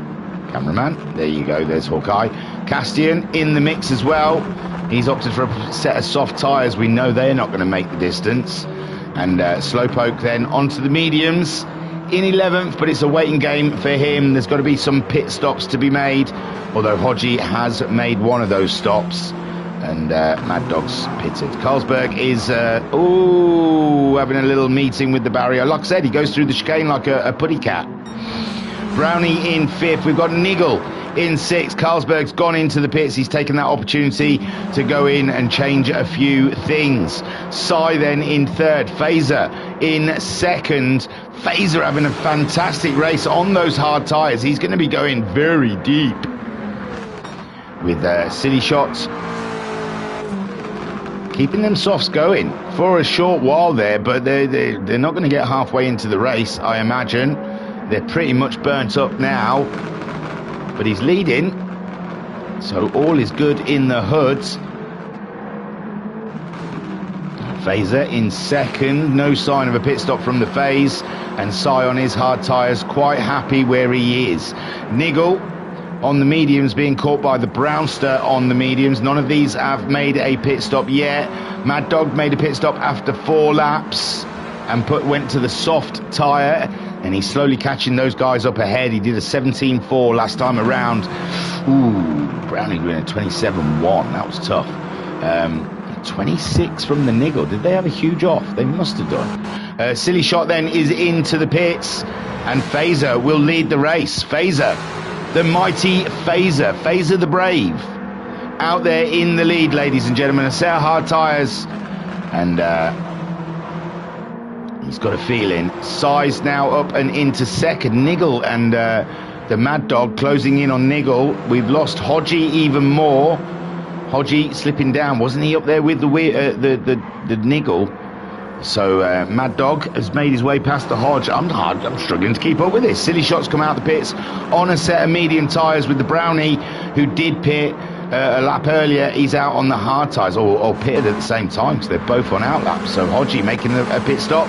S1: Cameraman. There you go. There's Hawkeye. Castian in the mix as well. He's opted for a set of soft tyres. We know they're not going to make the distance. And Slowpoke then onto the mediums in 11th, but it's a waiting game for him. There's got to be some pit stops to be made, although Hodgie has made one of those stops. And Mad Dog's pitted. Carlsberg is having a little meeting with the barrier. Like I said, he goes through the chicane like a putty cat. Brownie in 5th. We've got Niggle in 6th. Carlsberg's gone into the pits. He's taken that opportunity to go in and change a few things. Sai then in 3rd. Phaser in 2nd. Phaser having a fantastic race on those hard tyres. He's going to be going very deep with Silly Shots. Keeping them softs going for a short while there, but they're not going to get halfway into the race, I imagine. They're pretty much burnt up now, but he's leading, so all is good in the hoods. Phaser in 2nd, no sign of a pit stop from the Phase, and Sai on his hard tyres, quite happy where he is. Niggle on the mediums, being caught by the Brownster on the mediums. None of these have made a pit stop yet. Mad Dog made a pit stop after 4 laps and went to the soft tyre, and he's slowly catching those guys up ahead. He did a 17.4 last time around. Ooh, Brownie doing a 27.1. That was tough. 26 from the Niggle. Did they have a huge off? They must have done. Silly Shot then is into the pits, and Phaser will lead the race. Phaser, the mighty Phaser, Phaser the Brave, out there in the lead, ladies and gentlemen. A set of hard tyres, and he's got a feeling. Sai's now up and into 2nd. Niggle and the Mad Dog closing in on Niggle. We've lost Hodgie even more. Hodgie slipping down. Wasn't he up there with the Niggle? So Mad Dog has made his way past the Hodge. I'm struggling to keep up with this. Silly Shots come out the pits on a set of medium tyres with the Brownie, who did pit a lap earlier. He's out on the hard tyres, or pitted at the same time, because they're both on out laps. So Hodgie making a pit stop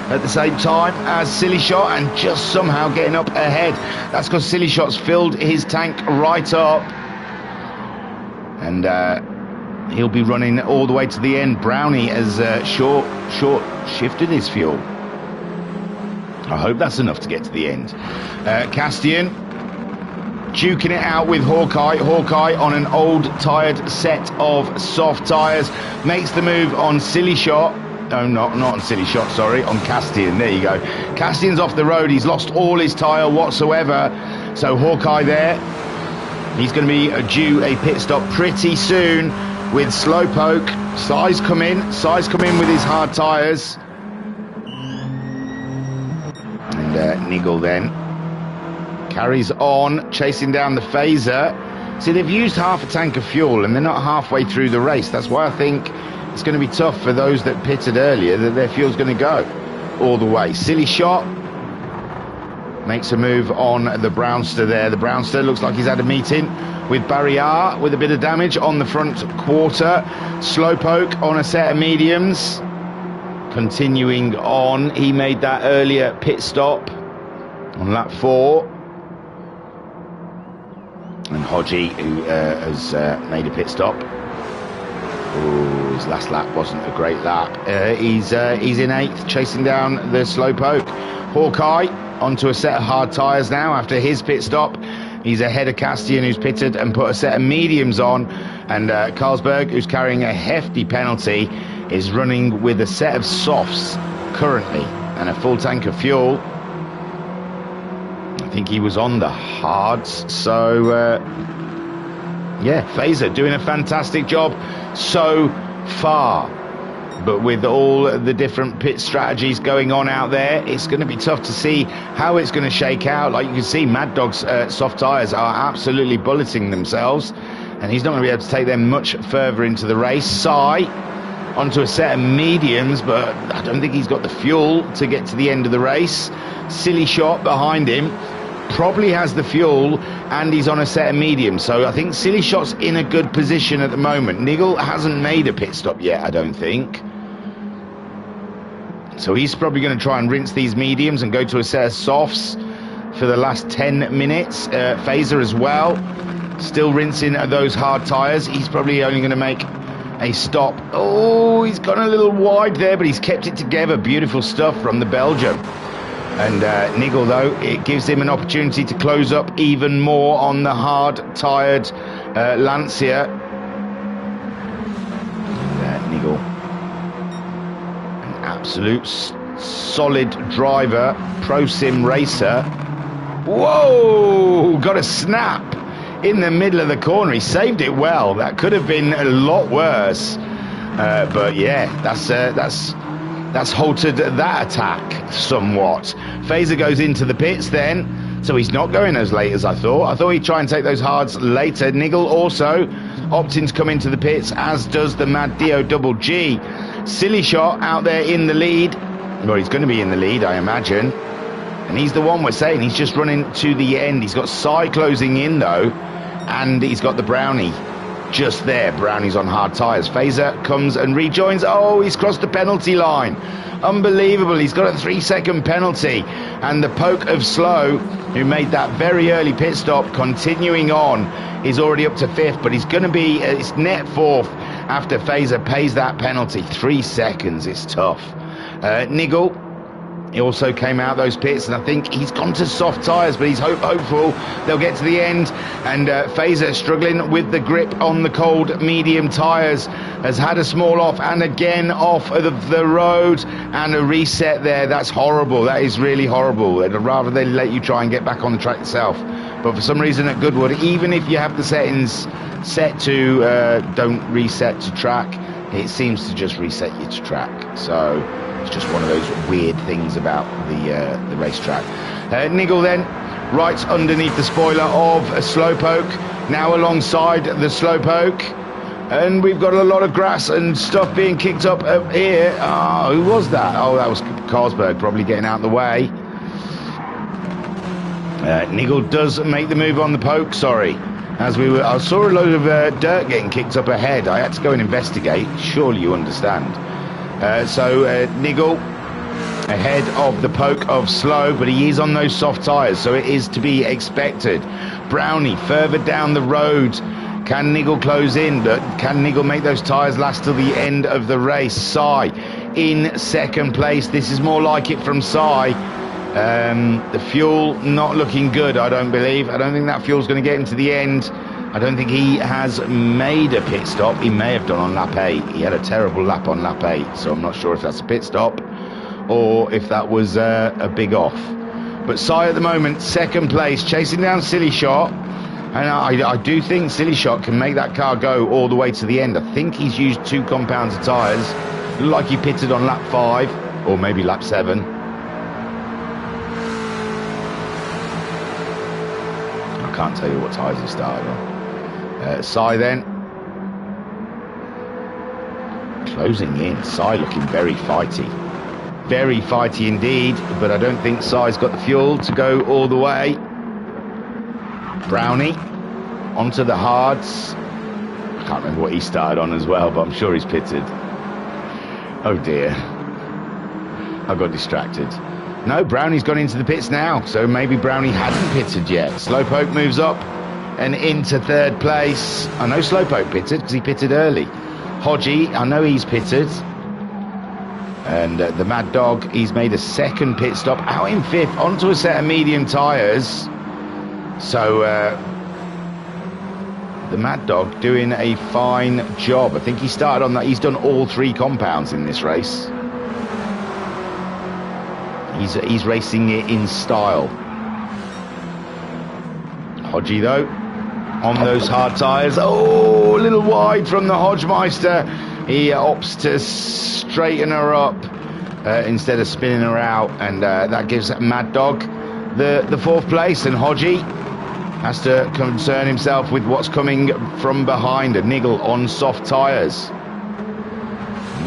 S1: at the same time as Silly Shot, and just somehow getting up ahead. That's because Silly Shot's filled his tank right up, and he'll be running all the way to the end. Brownie has short shifted his fuel. I hope that's enough to get to the end. Castian duking it out with Hawkeye. Hawkeye on an old tired set of soft tyres makes the move on Silly Shot. No, not on Silly Shot, sorry, on Castian. There you go. Castian's off the road. He's lost all his tyre whatsoever. So Hawkeye there, he's going to be due a pit stop pretty soon with Slowpoke. Sai's come in with his hard tyres. And Niggle then carries on, chasing down the Phaser. See, they've used half a tank of fuel and they're not halfway through the race. That's why I think it's going to be tough for those that pitted earlier, that their fuel's going to go all the way. Silly Shot makes a move on the Brownster there. The Brownster looks like he's had a meeting with Barrier with a bit of damage on the front quarter. Slowpoke on a set of mediums. Continuing on, he made that earlier pit stop on lap 4. And Hodgie, who has made a pit stop. Ooh, his last lap wasn't a great lap. He's in 8th, chasing down the Slowpoke. Hawkeye onto a set of hard tyres now after his pit stop. He's ahead of Castian, who's pitted and put a set of mediums on. And Carlsberg, who's carrying a hefty penalty, is running with a set of softs currently and a full tank of fuel. I think he was on the hards. So, yeah, Phaser doing a fantastic job so far. But with all the different pit strategies going on out there, it's going to be tough to see how it's going to shake out. Like you can see, Mad Dog's soft tyres are absolutely bulleting themselves, and he's not going to be able to take them much further into the race. Sai onto a set of mediums, but I don't think he's got the fuel to get to the end of the race. Silly Shot behind him, probably has the fuel, and he's on a set of mediums. So I think Silly Shot's in a good position at the moment. Nigel hasn't made a pit stop yet, I don't think. So he's probably going to try and rinse these mediums and go to a set of softs for the last 10 minutes. Phaser as well, still rinsing those hard tyres. He's probably only going to make a stop. Oh, he's gone a little wide there, but he's kept it together. Beautiful stuff from the Belgian. And Nigel, though, it gives him an opportunity to close up even more on the hard-tired Lancia. And Nigel, an absolute solid driver, pro sim racer. Whoa, got a snap in the middle of the corner. He saved it well. That could have been a lot worse. But yeah, that's halted that attack somewhat. Phaser goes into the pits then, so he's not going as late as I thought. I thought he'd try and take those hards later. Nigel also opting to come into the pits, as does the Mad Dio Double G. Silly Shot out there in the lead. Well, he's going to be in the lead, I imagine. And he's the one we're saying he's just running to the end. He's got Sai closing in, though, and he's got the Brownie just there. Brownie's on hard tyres. Phaser comes and rejoins. Oh, he's crossed the penalty line. Unbelievable. He's got a 3-second penalty. And the poke of Slow, who made that very early pit stop, continuing on, is already up to 5th, but he's going to be it's net 4th after Phaser pays that penalty. 3 seconds. It's tough. Nigel, he also came out those pits, and I think he's gone to soft tyres, but he's hopeful they'll get to the end. And Phaser, struggling with the grip on the cold medium tyres, has had a small off and again off of the road, and a reset there. That's horrible. That is really horrible. I'd rather they let you try and get back on the track yourself. But for some reason at Goodwood, even if you have the settings set to don't reset to track, it seems to just reset you to track. So it's just one of those weird things about the racetrack. Nigel then, right underneath the spoiler of a Slowpoke, now alongside the Slowpoke. And we've got a lot of grass and stuff being kicked up here. Oh, who was that? Oh, that was Carlsberg, probably getting out of the way. Nigel does make the move on the poke, sorry. I saw a load of dirt getting kicked up ahead. I had to go and investigate. Surely you understand. So Nigel ahead of the poke of Slow, but he is on those soft tyres, so it is to be expected. Brownie further down the road. Can Nigel close in? But can Nigel make those tyres last till the end of the race? Sai in second place. This is more like it from Sai. The fuel not looking good, I don't believe. I don't think that fuel's going to get him to the end. I don't think he has made a pit stop. He may have done on lap 8. He had a terrible lap on lap 8, so I'm not sure if that's a pit stop or if that was a big off. But Sai at the moment, second place, chasing down Silly Shot. And I do think Silly Shot can make that car go all the way to the end. I think he's used 2 compounds of tyres. Looked like he pitted on lap 5, or maybe lap 7. I can't tell you what tyres he started on. Sai then. Closing in. Sai looking very fighty. Very fighty indeed, but I don't think Sai's got the fuel to go all the way. Brownie onto the hards. I can't remember what he started on as well, but I'm sure he's pitted. Oh dear, I got distracted. No, Brownie's gone into the pits now, so maybe Brownie hadn't pitted yet. Slowpoke moves up and into third place. I know Slowpoke pitted because he pitted early. Hodgie, I know he's pitted. And the Mad Dog, he's made a second pit stop out in 5th onto a set of medium tyres. So the Mad Dog doing a fine job. I think he started on that. He's done all 3 compounds in this race. He's racing it in style. Hodgie though, on those hard tyres. Oh, a little wide from the Hodgemeister. He opts to straighten her up instead of spinning her out, and that gives Mad Dog the 4th place, and Hodgie has to concern himself with what's coming from behind. A Nigel on soft tyres.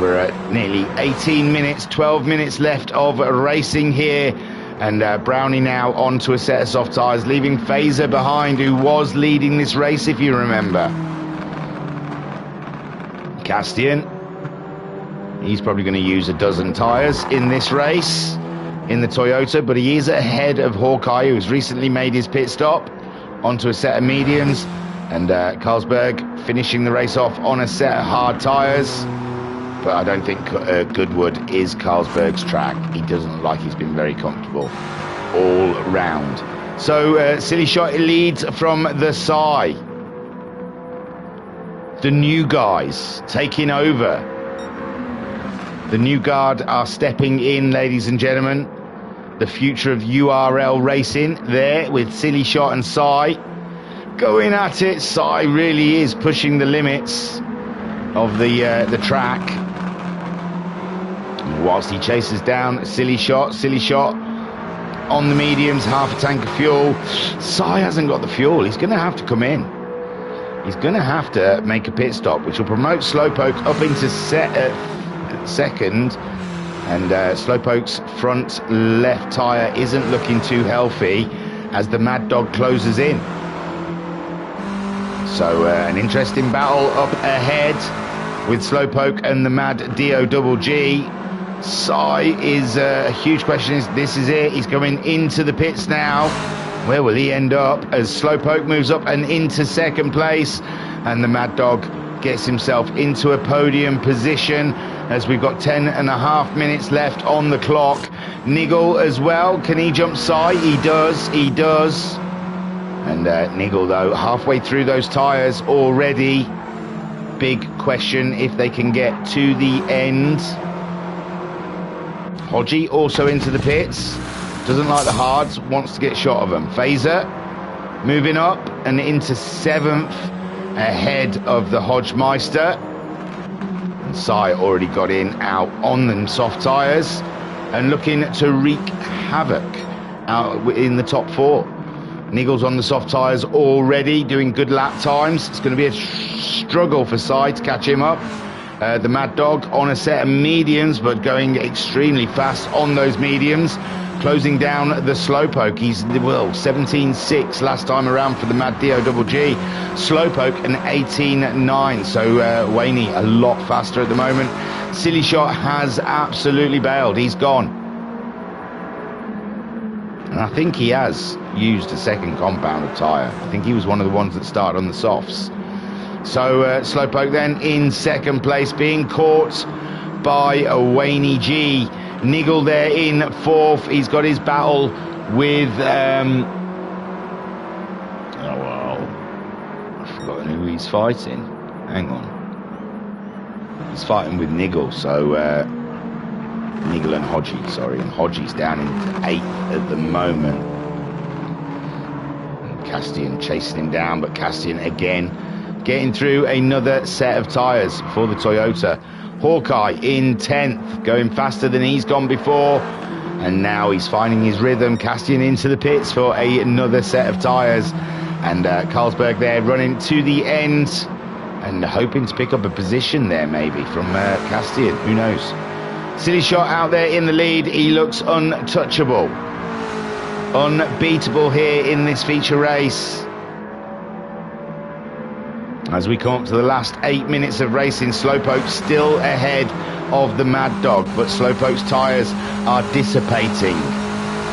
S1: We're at nearly 18 minutes, 12 minutes left of racing here And Brownie now onto a set of soft tyres, leaving Fazer behind, who was leading this race, if you remember. Castian, he's probably going to use a dozen tyres in this race in the Toyota, but he is ahead of Hawkeye, who's recently made his pit stop onto a set of mediums. And Carlsberg finishing the race off on a set of hard tyres. But I don't think Goodwood is Carlsberg's track. He doesn't look like he's been very comfortable all round. So Silly Shot leads from the side. The new guys taking over. The new guard are stepping in, ladies and gentlemen. The future of URL racing there with Silly Shot and Sai going at it. Sai really is pushing the limits of the track. Whilst he chases down Silly Shot on the mediums, half a tank of fuel. Sai hasn't got the fuel. He's going to have to come in. He's going to have to make a pit stop, which will promote Slowpoke up into second. And Slowpoke's front left tyre isn't looking too healthy as the Mad Dog closes in. So an interesting battle up ahead with Slowpoke and the Mad DO-double-G. Sai is a huge question. This is it. He's going into the pits now. Where will he end up as Slowpoke moves up and into second place, and the Mad Dog gets himself into a podium position as we've got 10.5 minutes left on the clock. Niggle as well. Can he jump Sai? He does. And Niggle, though, halfway through those tyres already. Big question if they can get to the end. Hodgie also into the pits. Doesn't like the hards, wants to get shot of them. Fazer moving up and into 7th ahead of the Hodgemeister. And Sai already got in out on them soft tyres and looking to wreak havoc out in the top 4. Niggle's on the soft tyres already, doing good lap times. It's going to be a struggle for Sai to catch him up. The Mad Dog on a set of mediums, but going extremely fast on those mediums. Closing down the Slowpoke. He's, well, 17.6 last time around for the Mad DO-double-G. Slowpoke an 18.9. So Waney a lot faster at the moment. Silly Shot has absolutely bailed. He's gone. And I think he has used a second compound of tyre. I think he was one of the ones that started on the softs. So Slowpoke then in second place, being caught by a Waney G. Niggle there in 4th. He's got his battle with I've forgotten who he's fighting. Hang on. He's fighting with Niggle, so Niggle and Hodgie, sorry, and Hodgie's down in 8th at the moment. And Castian chasing him down, but Castian again getting through another set of tyres for the Toyota. Hawkeye in 10th, going faster than he's gone before, and now he's finding his rhythm. Castian into the pits for another set of tyres, and Carlsberg there running to the end and hoping to pick up a position there maybe from Castian, who knows. Silly Shot out there in the lead. He looks untouchable, unbeatable here in this feature race. As we come up to the last 8 minutes of racing, Slowpoke still ahead of the Mad Dog, but Slowpoke's tyres are dissipating.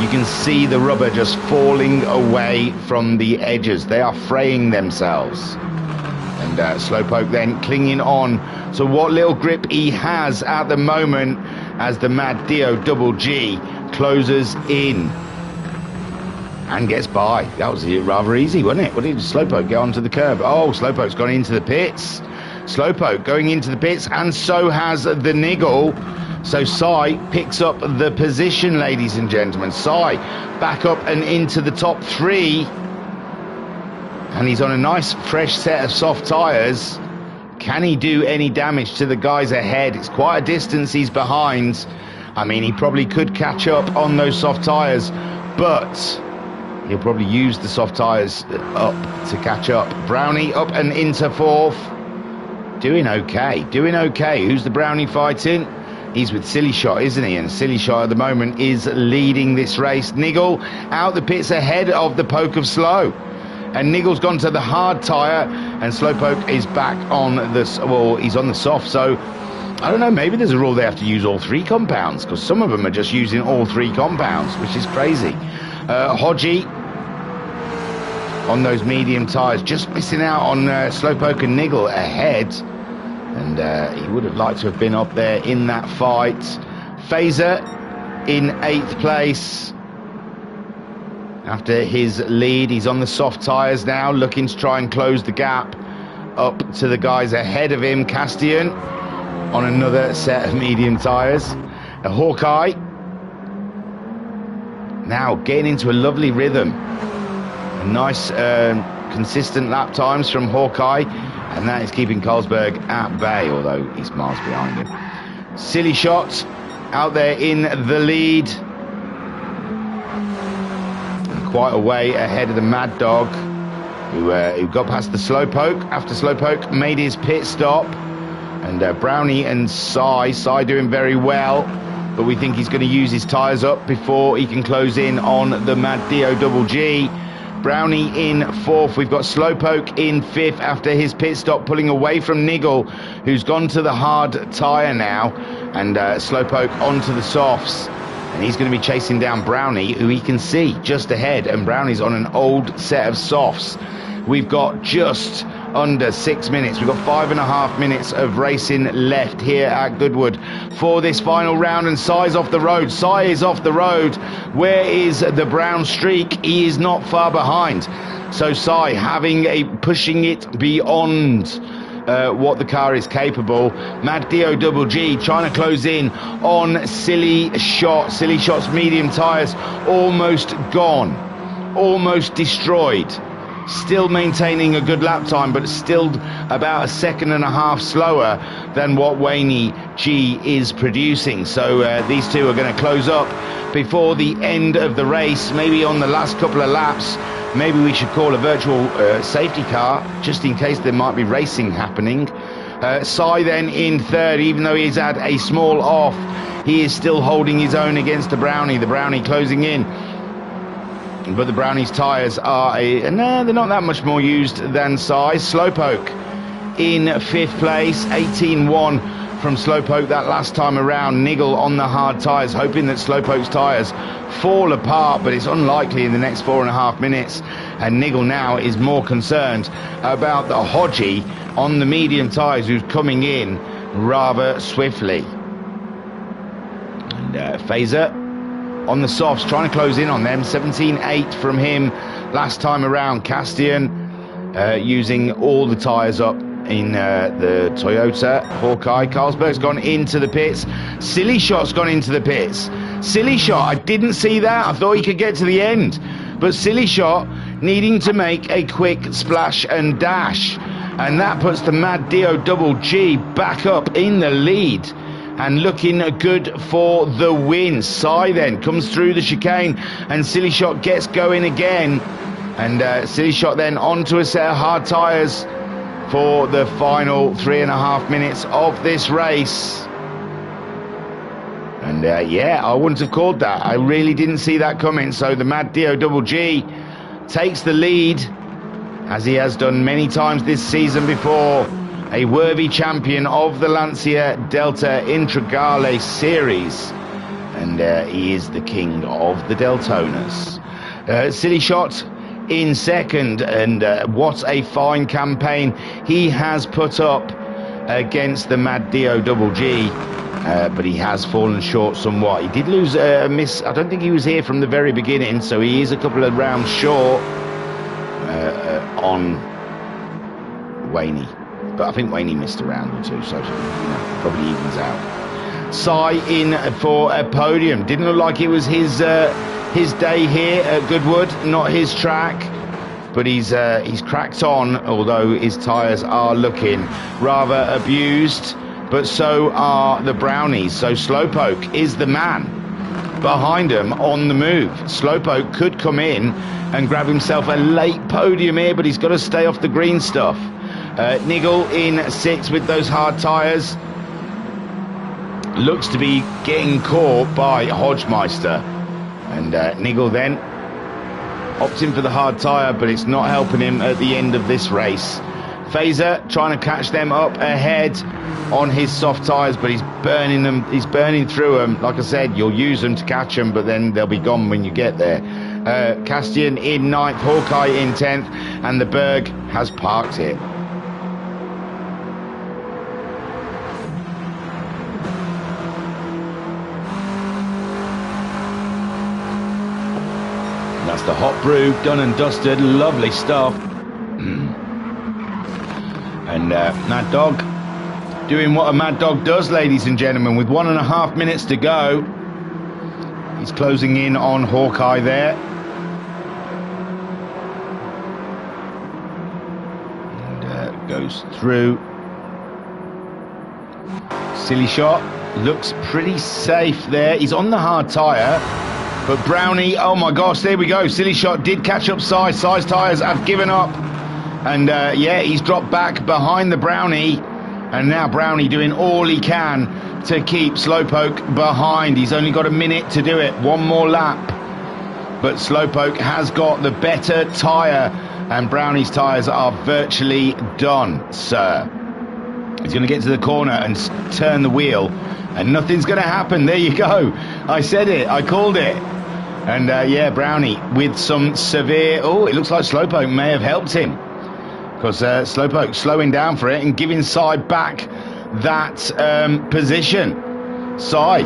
S1: You can see the rubber just falling away from the edges. They are fraying themselves. And Slowpoke then clinging on to what little grip he has at the moment as the Mad DO-double-G closes in and gets by. That was rather easy, wasn't it? What did Slowpoke get onto the curb? Oh, Slowpoke's gone into the pits. Slowpoke going into the pits, and so has the Niggle. So Sai picks up the position, ladies and gentlemen. Sai back up and into the top 3. And he's on a nice fresh set of soft tyres. Can he do any damage to the guys ahead? It's quite a distance he's behind. I mean, he probably could catch up on those soft tyres, but he'll probably use the soft tyres up to catch up. Brownie up and into 4th. Doing okay. Who's the Brownie fighting? He's with Silly Shot, isn't he? And Silly Shot at the moment is leading this race. Niggle out the pits ahead of the Poke of Slow. And Niggle's gone to the hard tyre, and Slowpoke is back on the, well, he's on the soft. So I don't know, maybe there's a rule they have to use all 3 compounds, because some of them are just using all 3 compounds, which is crazy. Hodgie on those medium tyres, just missing out on Slowpoke and Niggle ahead. And he would have liked to have been up there in that fight. Phaser in 8th place. After his lead, he's on the soft tyres now, looking to try and close the gap up to the guys ahead of him. Castian on another set of medium tyres. Hawkeye now getting into a lovely rhythm. A nice consistent lap times from Hawkeye, and that is keeping Carlsberg at bay, although he's miles behind him. Silly Shot out there in the lead, and quite a way ahead of the Mad Dog, who got past the Slowpoke after Slowpoke made his pit stop. And Brownie and Sai doing very well, but we think he's going to use his tyres up before he can close in on the Mad Dio Double G. Brownie in 4th. We've got Slowpoke in 5th after his pit stop, pulling away from Niggle, who's gone to the hard tyre now, and Slowpoke onto the softs. And he's going to be chasing down Brownie, who he can see just ahead, and Brownie's on an old set of softs. We've got just under 6 minutes. We've got 5.5 minutes of racing left here at Goodwood for this final round, and Sai's off the road. Sai is off the road. Where is the brown streak? He is not far behind. So Sai pushing it beyond what the car is capable. Mad Dio Double G trying to close in on Silly Shot. Silly Shot's medium tyres almost gone, almost destroyed. Still maintaining a good lap time, but still about 1.5 seconds slower than what Wayne G is producing. So these two are going to close up before the end of the race, maybe on the last couple of laps. Maybe we should call a virtual safety car, just in case there might be racing happening. Sai then in 3rd, even though he's had a small off, he is still holding his own against the Brownie. The Brownie closing in. But the Brownie's tyres are they're not that much more used than Sai. Slowpoke in 5th place, 18.1 from Slowpoke that last time around. Niggle on the hard tyres, hoping that Slowpoke's tyres fall apart, but it's unlikely in the next 4.5 minutes. And Niggle now is more concerned about the Hodgie on the medium tyres, who's coming in rather swiftly. And Phaser on the softs, trying to close in on them. 17.8 from him last time around. Castian using all the tyres up in the Toyota. Hawkeye. Carlsberg's gone into the pits. Silly Shot's gone into the pits. Silly Shot, I didn't see that. I thought he could get to the end. But Silly Shot needing to make a quick splash and dash. And that puts the Mad Dio Double G back up in the lead, and looking good for the win. Sai then comes through the chicane, and Silly Shot gets going again. And Silly Shot then onto a set of hard tyres for the final 3.5 minutes of this race. And yeah, I wouldn't have called that. I really didn't see that coming. So the Mad Dio Double G takes the lead, as he has done many times this season before. A worthy champion of the Lancia Delta Integrale Series, and he is the king of the Deltonas. Silly Shot in 2nd, and what a fine campaign he has put up against the Mad Dio Double G, but he has fallen short somewhat. He did lose a miss. I don't think he was here from the very beginning, so he is a couple of rounds short on Wayne. But I think Wayne missed a round or two, so probably evens out. Sai in for a podium. Didn't look like it was his day here at Goodwood, not his track. But he's cracked on, although his tyres are looking rather abused. But so are the Brownies. So Slowpoke is the man behind him on the move. Slowpoke could come in and grab himself a late podium here, but he's got to stay off the green stuff. Niggle in 6th with those hard tyres. looks to be getting caught by Hodgemeister. And Nigel then opting for the hard tyre, but it's not helping him at the end of this race. Fazer trying to catch them up ahead on his soft tyres, but he's burning them. He's burning through them. Like I said, you'll use them to catch them, but then they'll be gone when you get there. Castian in 9th, Hawkeye in 10th, and the Berg has parked it. That's the hot brew, done and dusted, lovely stuff. And Mad Dog doing what a Mad Dog does, ladies and gentlemen, with 1.5 minutes to go. He's closing in on Hawkeye there. And goes through. Silly Shot looks pretty safe there. He's on the hard tyre. But Brownie, oh my gosh, there we go. Silly Shot did catch up Size. Size tyres have given up. And yeah, he's dropped back behind the Brownie. And now Brownie doing all he can to keep Slowpoke behind. He's only got a minute to do it. One more lap. But Slowpoke has got the better tyre. And Brownie's tyres are virtually done, sir. He's going to get to the corner and turn the wheel. And nothing's going to happen. There you go. I said it. I called it. And yeah, Brownie with some severe... Oh, it looks like Slowpoke may have helped him. Because Slowpoke slowing down for it and giving Sai back that position. Sai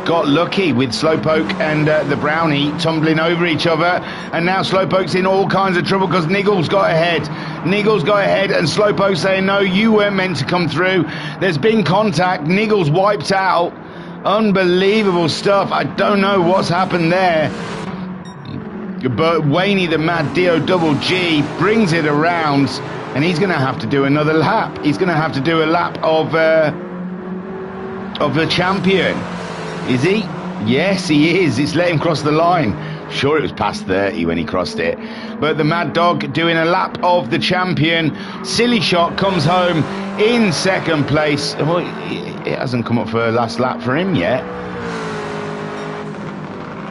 S1: got lucky with Slowpoke and the Brownie tumbling over each other. And now Slowpoke's in all kinds of trouble because Niggle's got ahead. Niggle's got ahead and Slowpoke saying, no, you weren't meant to come through. There's been contact. Niggle's wiped out. Unbelievable stuff. I don't know what's happened there. But Wayne the Mad Dio Double G brings it around and he's going to have to do another lap. He's going to have to do a lap of the champion. Is he? Yes, he is. It's let him cross the line. Sure, it was past 30 when he crossed it. But the Mad Dog doing a lap of the champion. Silly Shot comes home in 2nd place. Well, it hasn't come up for a last lap for him yet.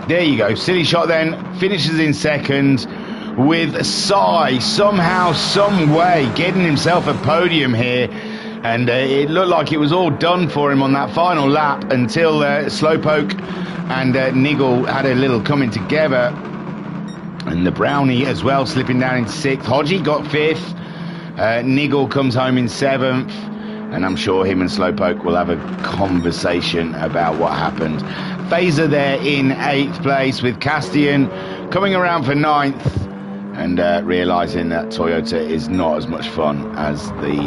S1: There you go. Silly Shot then finishes in 2nd with Sai somehow, some way getting himself a podium here. And it looked like it was all done for him on that final lap until Slowpoke and Niggle had a little coming together. And the Brownie as well slipping down in 6th. Hodgie got 5th. Niggle comes home in 7th. And I'm sure him and Slowpoke will have a conversation about what happened. Fazer there in 8th place with Castian coming around for 9th. And realising that Toyota is not as much fun as the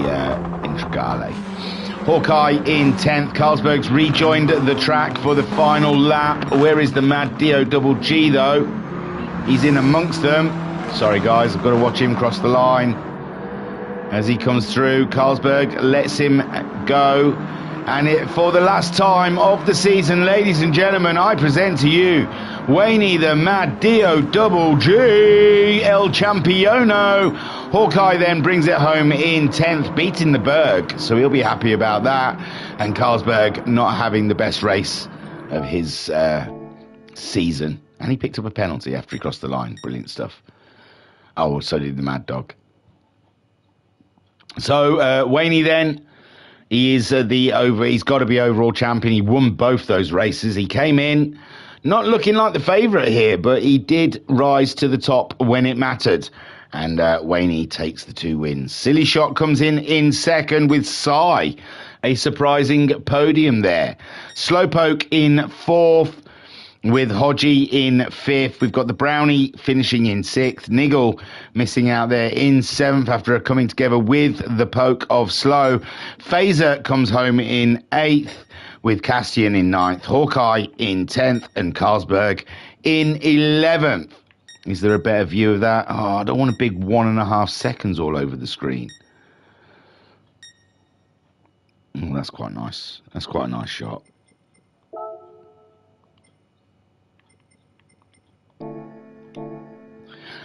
S1: Intragale. Hawkeye in 10th. Carlsberg's rejoined the track for the final lap. Where is the Mad Dio Double G though? He's in amongst them. Sorry guys, I've got to watch him cross the line. As he comes through, Carlsberg lets him go. And for the last time of the season, ladies and gentlemen, I present to you Wayne the Mad Dio Double G, El Championo. Hawkeye then brings it home in 10th, beating the Berg, so he'll be happy about that. And Carlsberg not having the best race of his season. And he picked up a penalty after he crossed the line. Brilliant stuff. Oh, so did the Mad Dog. So Wayne then... He's he's got to be overall champion. He won both those races. He came in not looking like the favourite here, but he did rise to the top when it mattered. And Wayne takes the 2 wins. Silly Shot comes in 2nd with Sai. A surprising podium there. Slowpoke in 4th. With Hodgie in 5th. We've got the Brownie finishing in 6th. Niggle missing out there in 7th after a coming together with the poke of Slow. Fazer comes home in 8th with Castian in 9th. Hawkeye in 10th and Carlsberg in 11th. Is there a better view of that? Oh, I don't want a big 1.5 seconds all over the screen. Oh, that's quite nice. That's quite a nice shot.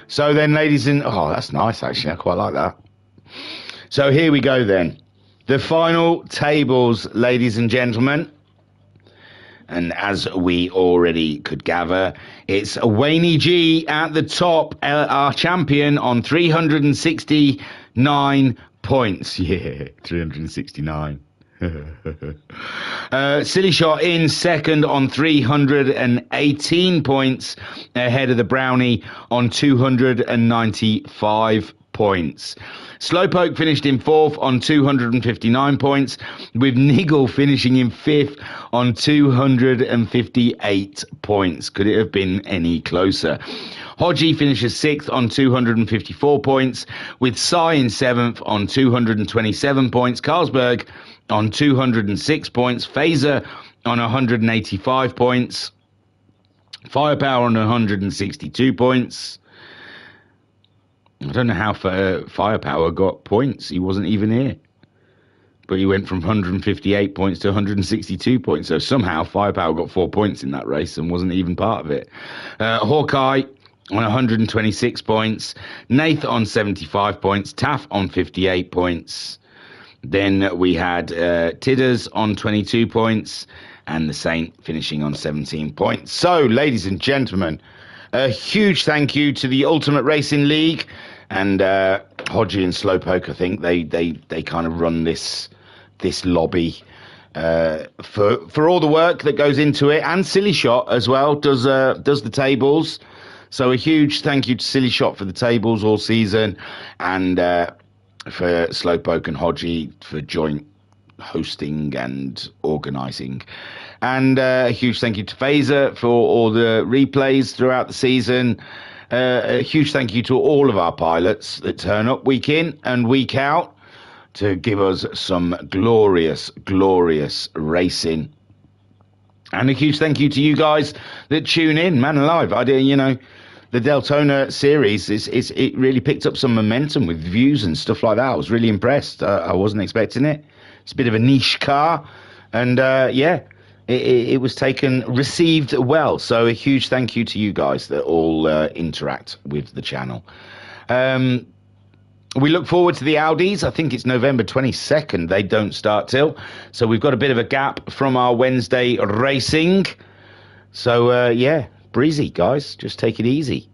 S1: So then, ladies and... Oh, that's nice, actually. I quite like that. So here we go, then. The final tables, ladies and gentlemen. And as we already could gather, it's Wayne G at the top, our champion on 369 points. Yeah, 369. Silly Shot in second on 318 points, ahead of the Brownie on 295 points. Slowpoke finished in fourth on 259 points, with Niggle finishing in fifth on 258 points. Could it have been any closer? Hodgie finishes sixth on 254 points, with Sai in seventh on 227 points. Carlsberg on 206 points. Phaser on 185 points. Firepower on 162 points. I don't know how Firepower got points. He wasn't even here. But he went from 158 points to 162 points. So somehow Firepower got 4 points in that race and wasn't even part of it. Hawkeye on 126 points. Nath on 75 points. Taff on 58 points. Then we had Tidders on 22 points. And the Saint finishing on 17 points. So, ladies and gentlemen, a huge thank you to the Ultimate Racing League and Hodgie and Slowpoke. I think they kind of run this lobby for all the work that goes into it, and Silly Shot as well does the tables. So a huge thank you to Silly Shot for the tables all season, and for Slowpoke and Hodgie for joint hosting and organising. And a huge thank you to Phaser for all the replays throughout the season. A huge thank you to all of our pilots that turn up week in and week out to give us some glorious, glorious racing. And a huge thank you to you guys that tune in, man alive. The Deltona series, it really picked up some momentum with views and stuff like that. I was really impressed. I wasn't expecting it. It's a bit of a niche car. And, it was received well. So a huge thank you to you guys that all interact with the channel. We look forward to the Audis. I think it's November 22nd. They don't start till. So we've got a bit of a gap from our Wednesday racing. So, breezy, guys. Just take it easy.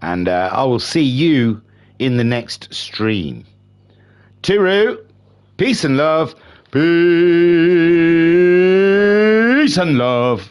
S1: And I will see you in the next stream. Tiru, peace and love. Peace and love.